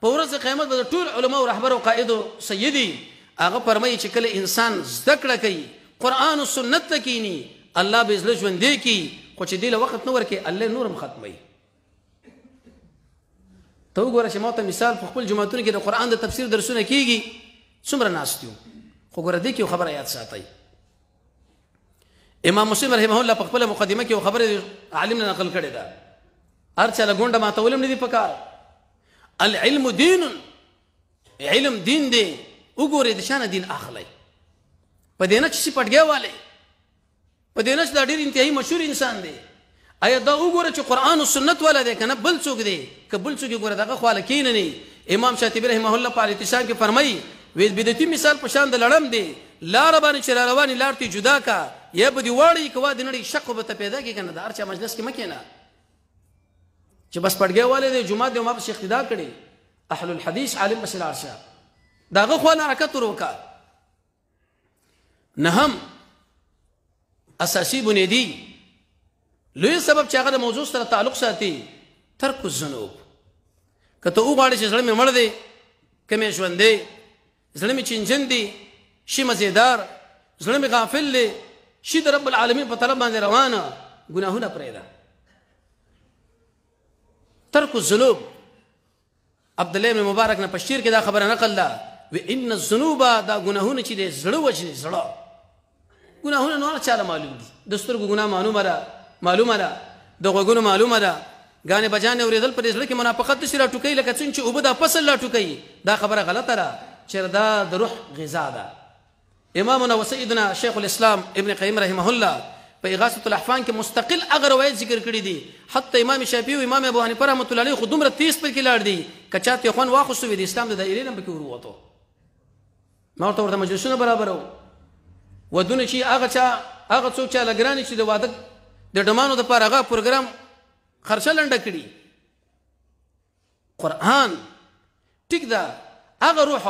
په ورځ قیامت به د ټول علما او رهبر او قائد او سیدي. هغه فرمایي چې کله انسان زده کړه کوي، قرآن او سنت ته کینی، الله به زړه ژوندی کړي. خو چې دې له وخت نه ورکړي الله نور هم ختموي. ته وګوره چې ما ته مثال په خپل جماعتونو کې د قرآن د تفسیر درسونه کېږي، څومره ناست یو. خو ګوره دې کې یو خبره یاد ساتئ. امام مسلم رحمه الله په خپله مقدمه کې یو خبره عالم نه نقل کړې ده. هر چا له ګونډه ماتول نه دي پکار. العلم دین، علم دین دی. وګورئ د شانه دین اخلئ. په دې نه چې پټګی والی، په دې نه چې دا ډېر انتهایي مشهور انسان دی. آیا دا وګوره چې قرآن او سنت والا دی که نه بل څوک دی؟ که بل څوک یې ګوره دغه خواله کښېننئ. امام شاطبي رحمه الله په الاعتصام کې فرمایي ویل بدعتي مثال په شان د لړم دی. لاره باندې چې را روانې لار ته جدا کا، یا به دې واړوي که وا د نړۍ شک به ته پیدا کړي که نه. د هر چا مجلس کې مه کښېنه چې بس پټګی والی دی، جومات دی ما پسې اقتدا کړي، اهل الحدیث عالم پسې لاړ شه، د هغه خوا نه حرکت ور وکړه. نهم اساسي بنیادي لوی سبب چې هغه د موضوع سره تعلق ساتي، ترک الذنوب. که ته وغواړې چې زړه مې مړ دی، که مې ژوندی، زړه مې چینجن دی، شي مزیدار، زړه مې غافل دی، شي د رب العالمین په طرف باندې روانه، ګناهونه پرېږده. ترک الذنوب. عبدالله بن مبارک نه په شعر کې دا خبره نقل ده، و ان الذنوب دا ګناهونه چې دی زړه وجني. زړه ګناهونه نور چاله معلوم دي، د سترګو ګناه معلومه ده، د غوږونو معلومه ده ګانې بجانې اورېدل په دې زړه کې منافقت داسې راټوکوي لکه څنګه چې اوبه دا فصل راټوکوي دا خبره غلطه ده چې دا د روح غذا ده. امامنا وسیدنا شیخ الاسلام ابن قیم رحمه الله په اغاثة الاحفان کې مستقل هغه روایت ذکر کړی دي. حتی امام شافعي او امام ابو حنیفه رحمۃ اللہ علیہ خو دومره تیز پر کې لاړ دي که چاته خوان واخصو د اسلام د دایرې نه پکې وروته. ما ورته مجلسونه برابرو ودونه چې هغه څوک چې لګرانی چې د واده د ډمانو د پاره هغه پروګرام خرچه لنډه کړي. قرآن ټیک ده هغه روح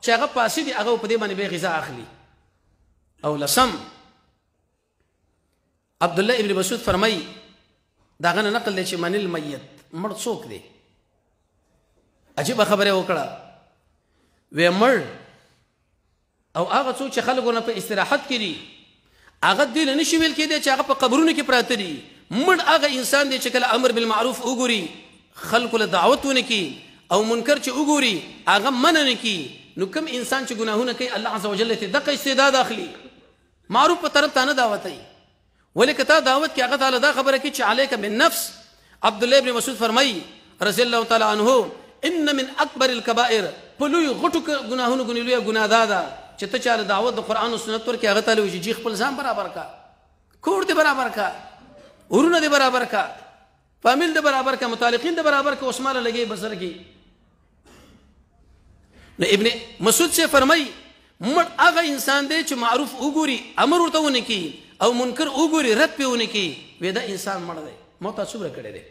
چې هغه پاسې دي هغه په دې باندې به غذا اخلي. او لسم عبد الله ابن مسعود فرمای دا غنه نقل دی چې من المیت مړ څوک دی. عجیب خبره وکړه و مړ او هغه څوک چې خلکونه په استراحت کړي هغه دې نه شي ویل کېدی چې هغه په قبرونو کې پراته دي. مړ هغه انسان دی چې کله امر بالمعروف وګوري خلکو له دعوت ونکي او منکر چې وګوري هغه منع نکي. نو کوم انسان چې ګناهونه کوي الله عز وجل ته دغه استعداد اخلي معروف په طرف ته نه دعوتي ولکه تا دعوت کې هغه تعالی دا خبره کوي چې علیک بالنفس. عبد الله ابن مسعود فرمایي رضی الله تعالی عنه ان من اکبر الكبائر پلوی غټو ګناهونه ګنیلوی ګناه ده چې ته چاله دعوت د قران او سنت ورکې هغه تعالی وجي خپل ځان برابر کا کور دې برابر کا ورونه دې برابر کا فامیل دې برابر کا متعلقین دې برابر کا عثمان لګي بسر کی. نو ابن مسعود سے فرمای مړ هغه انسان دی چې معروف وګوري امر ورته ونکي او منکر وګوري رد په ونکي وې دا انسان مړ دی موت صبر کړی دی.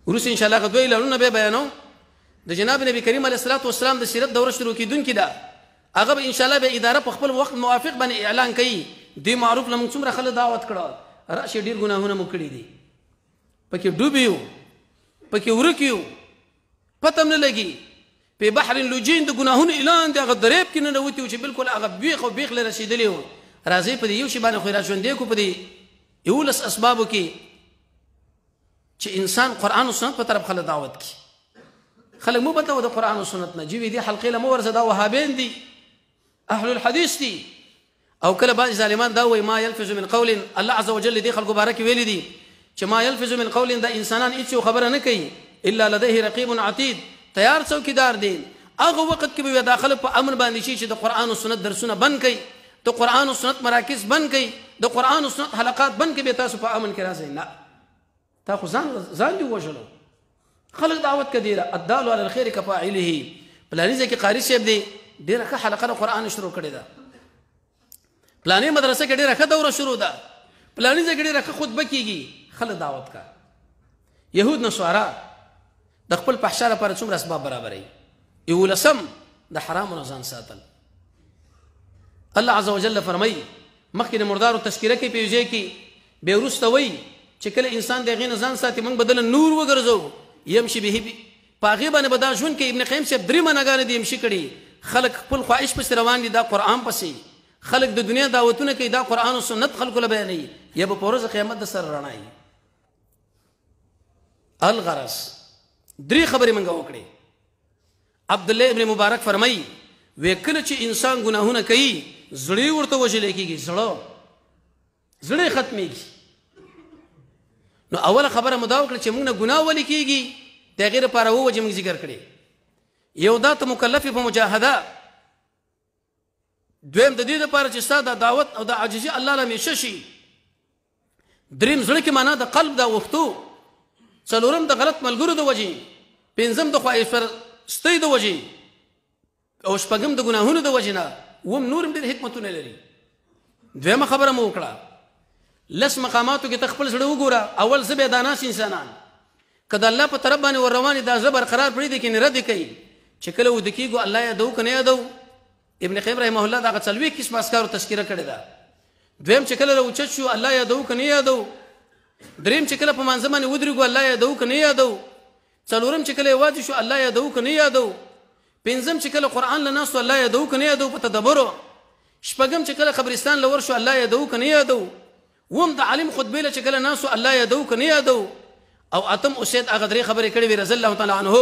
ورس ان شاء الله غوې لرونه به بیانو د جناب نبی کریم علیه الصلاه والسلام د سیرت دوره شروع کیدونکې ده هغه ان شاء الله به اداره په خپل وخت موافق باندې اعلان کوي. دی معروف لمن څومره خلک دعوت کړه راشه ډیر ګناهونه مو کړی دي پکې ډوبیو پکې ورکیو پته نه لګي په بحر لوجین د ګناهونو اعلان دی هغه دریب کې نه وتی چې بالکل هغه بیخ او بیخ له رسیدلی و راځي په یو شی باندې خو راځوندې کو په دې یو لس اسبابو کې چې انسان قران او سنت په طرف خلک دعوت کی. خلک مو بته د قران او سنت نه جیوی دي حلقې له مو ورزه دا وهابین دي اهل الحديث دي او کله بعض ظالمان دا وای ما يلفظ من قول الله عز وجل دي خلق بارک ویل دي چې ما يلفظ من قول دا انسانان هیڅ خبره نه کوي الا لديه رقيب عتيد تیار څوکیدار دي. هغه وخت کې به داخله په امن باندې شي چې د قران او سنت درسونه بند کړي د قران او سنت مراکز بند کړي د قران او سنت حلقات بند کړي به تاسو په امن کې راځي. نه تا خو ځان دی وژلو خلق دعوت کدیره الدال على الخير كفاعله. پلانیزه کې قاری صاحب دی ډیره ښه حلقه د قران شروع کړې ده پلانې مدرسه کې ډیره ښه دوره شروع ده پلانیزه کې ډیره ښه خطبه کیږي خلک دعوت کا. يهود نصارا د خپل پحشا لپاره څومره اسباب برابرې یو لسم د حرام او ځان ساتل. الله عز وجل فرمای مخکې د مردارو تذکره کې پیږي کې به ورستوي چې کله انسان د غین ځان ساتي موږ بدل نور وګرځو يمشي به پاغي باندې بدا ژوند کې ابن قیم صاحب درې منګان دي يمشي کړي خلق خپل خواهش پس روان دي دا قران پسې خلق د دنیا دعوتونه کوي دا قران او سنت خلق له بیانې یا په پورز قیامت د سر رڼای. الغرض درې خبرې منګه وکړي. عبد الله ابن مبارک فرمایي وکړه چې انسان ګناهونه کوي زړی ورته وجل کېږي زړی ختميږي. نو اوله خبره مدا وکړه چې موږ نه ګناه ولې کېږي دا غیر لپاره وجه موږ ذکر کړي. یو دا ته مکلف په مجاهده دویم د دې لپاره چې ساده دعوت او د عاجزي الله له میشه شي. دریم زړه کې معنا د قلب دا وختو څلورم د غلط ملګرو د وجه پنځم د خواهش پر ستې د وجه او شپږم د ګناهونو د وجه نه وم نورم ډېر حکمتونه لري. دویمه خبره مو وکړه لس مقاماتو کې تخپل سره وګوره اول زبې داناس انسانان کله الله په طرف باندې ور رواني دا زبر قرار پړي دي کې نه رد کوي چې کله و دکیګو الله یادو کنه یادو. ابن قیم رحمه الله دا څلوي قسم اسکار تذکرہ کړی دا. دویم چې کله اوچت شو الله یادو کنه یادو. دریم چې کله په منځمنه ودرېګو الله یادو کنه یادو. څلورم چې کله واځي شو الله یادو کنه یادو. پنځم چې کله قران لناس الله یادو کنه یادو په تدبر. شپږم چې کله قبرستان لور شو الله یادو کنه یادو. وم د عالم خطبه له چې کله ناس الله یادو کنه یادو. او اتم اسید هغه درې خبرې کړې وی رضی الله تعالی عنه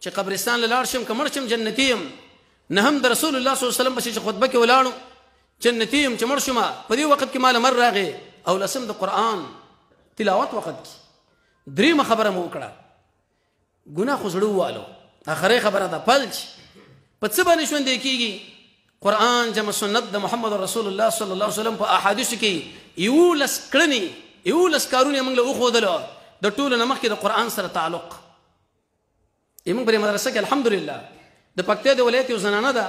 چې قبرستان لاړ شم کمرشم جنتیم نه هم د رسول الله صلی الله علیه وسلم په خطبه کې ولاړو جنتیم چې مرشم په دې وخت کې مال مر راغی او لسم د قرآن تلاوت وخت کې درېمه خبره مو وکړه ګناه خو زړه ووالو اخري خبره ده پلچ په څه باندې ژوندی کېږي قرآن جمع سنت د محمد رسول الله صلی الله علیه وسلم په احادیثو کې 11 کړنې 11 کارونه موږ له وښودلو د ټولو نه مخکې د قرآن سره تعلق موږ په مدرسه کې الحمدلله د پکتیا د ولایت یو زنانه ده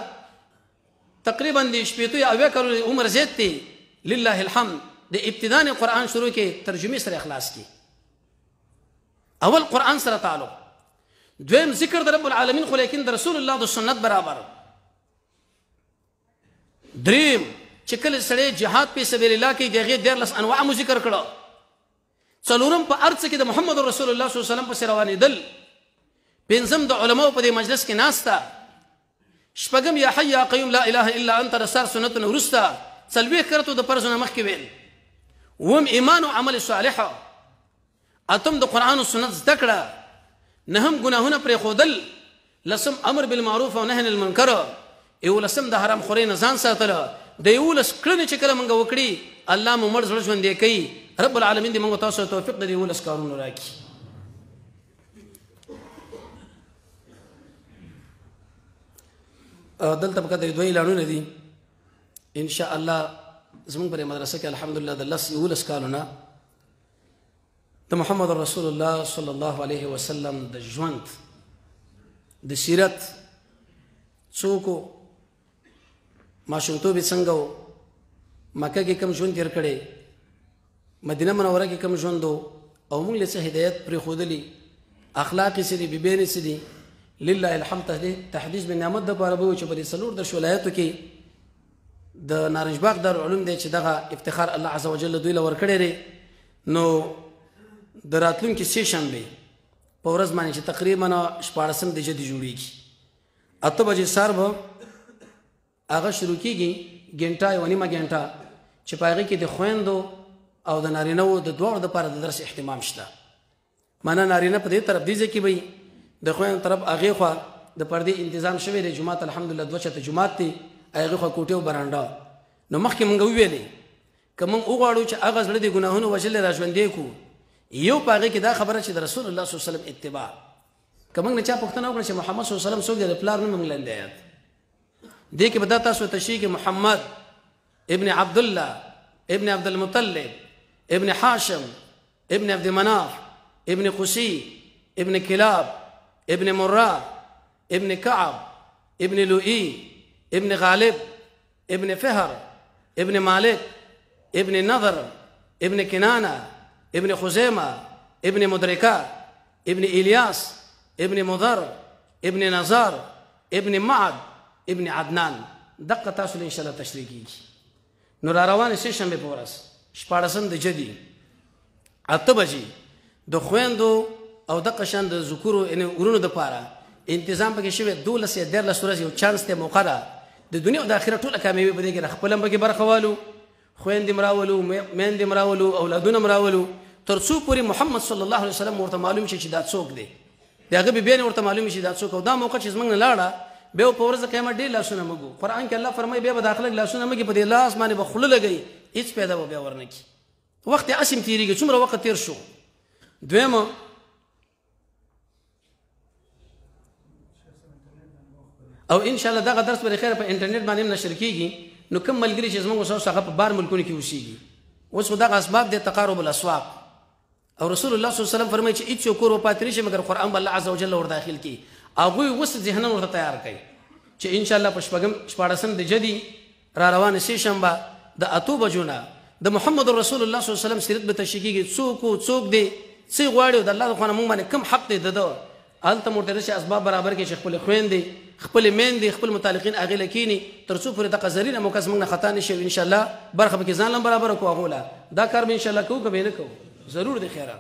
تقریبا د شپېتو یا اویا کلونو عمر زیات دی لله الحمد د ابتداء قرآن شروع کې ترجمې سره اخلاص کی اول قرآن سره تعلق دویم ذکر د رب العالمین خو لیکن د رسول الله د سنت برابر دریم چې کله سړی جهاد په سبیل الله کې دغه 14 انواع مو ذکر کړو څلورم په ارڅ کې د محمد رسول الله صلی الله علیه وسلم په روانې دل پنځم د علماء په دې مجلس کې ناستا شپږم یا حي یا قیوم لا اله الا انت رسال سنت ورستا څلوي کرتو د پرزونه مخ کې ویل وم ایمان او عمل صالح اتم د قران او سنت ذکر نهم گناهونه پر خودل لسم امر بالمعروف او نهي عن المنکر یو لسم د حرام خوري نه ځان ساتل د یو لس کړنې چې کله مونږ وکړي الله مو مړ زړه ژوندې کوي رب العالمین دې مونږ تاسو توفیق دې یو لس کارونه راکړي دلته په کده دوی اعلانونه دي ان شاء الله زموږ په مدرسه کې الحمدلله د لس یو لس کارونه د محمد رسول الله صلی الله علیه وسلم د ژوند د سیرت څوک ماشومتوب څنګه و مکه کې کوم ژوند تیر کړي مدینه منوره کې کوم ژوند او موږ له څه هدایت پر خودلی اخلاق سړي بيبين سړي لله الحمد تحديث بالنعمت د پاره به چې په سلور د ولایتو کې د نارنج باغ دارالعلوم دی چې دغه افتخار الله عز وجل دوی لور کړی نو د راتلونکي سیشن به په ورځ باندې چې تقریبا 14 د جدي جوړیږي 8 بجې سار به هغه شروع کیږي ګنټه یو نیمه ګنټه چې پایغه کې د خويندو او د نارینهو د دوه د لپاره د درس اهتمام شته معنا نارینه په دې طرف دی چې وي د خويند طرف هغه خو د پردي تنظیم شوی د جمعه الحمدلله دوه چته جمعه تی هغه خو کوټه برانډا نو مخکې مونږ ویلې کوم وګړو چې هغه زړه د ګناهونو وجل راځوندې کو یو پاره کې دا خبره چې د رسول الله صلی الله علیه وسلم اتباع کوم نه چا پښتنه وکړي چې محمد صلی الله علیه وسلم څوک د پلار نه منګلند آیات دې کې بدا تاسو تشریح کې محمد ابن عبد الله ابن عبد المطلب ابن حاشم ابن عبد مناف ابن قسي ابن كلاب ابن مراد ابن كعب ابن لؤي ابن غالب ابن فهر ابن مالك ابن نضر ابن كنانة ابن خزيمة ابن مدركة ابن إلياس ابن مضر ابن نزار ابن معد ابن عدنان دقه تاسو ان شاء الله تشریح کیږي نو را روان سیشن به پورس شپارسم د جدي 8 بجې د خويندو او دقه شان د ذکرو ان ورونو د پاره تنظیم پکې شوی 12 یا 13 سورې یو چانس ته موقع ده د دنیا او د آخرت ټول کامیابی بده کې خپل هم پکې برخوالو خويند مراولو مېند مراولو اولادونه مراولو ترڅو پوری محمد صلی الله علیه وسلم ورته معلوم شي چې دا څوک دی دغه به بین ورته معلوم شي دا څوک او دا موقع چې موږ نه لاړه به په ورځ قیامت ډیر لاسونه مګو قران کې الله فرمایي به داخله لاسونه مګي په دې لاس باندې بخله لګي هیڅ پیدا به ورنه کی وخت اسیم تیریږي څومره وخت تیر شو دویمه او ان شاء الله دا درس پر خیر په انټرنیټ باندې نشر کیږي نو کوم ملګری چې زموږ سره هغه په بار ملکونو کې اوسېږي اوس خو دا اسباب د تقارب الاسواق او رسول الله صلی الله علیه وسلم فرمایي چې هیڅ کور او پاتې شي مګر قران الله عز وجل ور داخل کی هغه وس ذهن ورته تیار کړي چې ان شاء الله په شپږم د جدي را روان شي شنبه د 8 بجو نه د محمد رسول الله صلی الله علیه وسلم سیرت به تشکیږي څوک دی څه غواړي د الله خو موږ باندې کم حق دی دده الته مرتضی اسباب برابر کې خپل خويندې خپل میندې خپل متعلقین اغه لکینی ترڅو پر د قزرینه موکس موږ نه خطا نشي ان شاء الله برخه به کې ځان برابر کوو دا کار به ان شاء الله کوو که به نه کوو ضرور دی خیره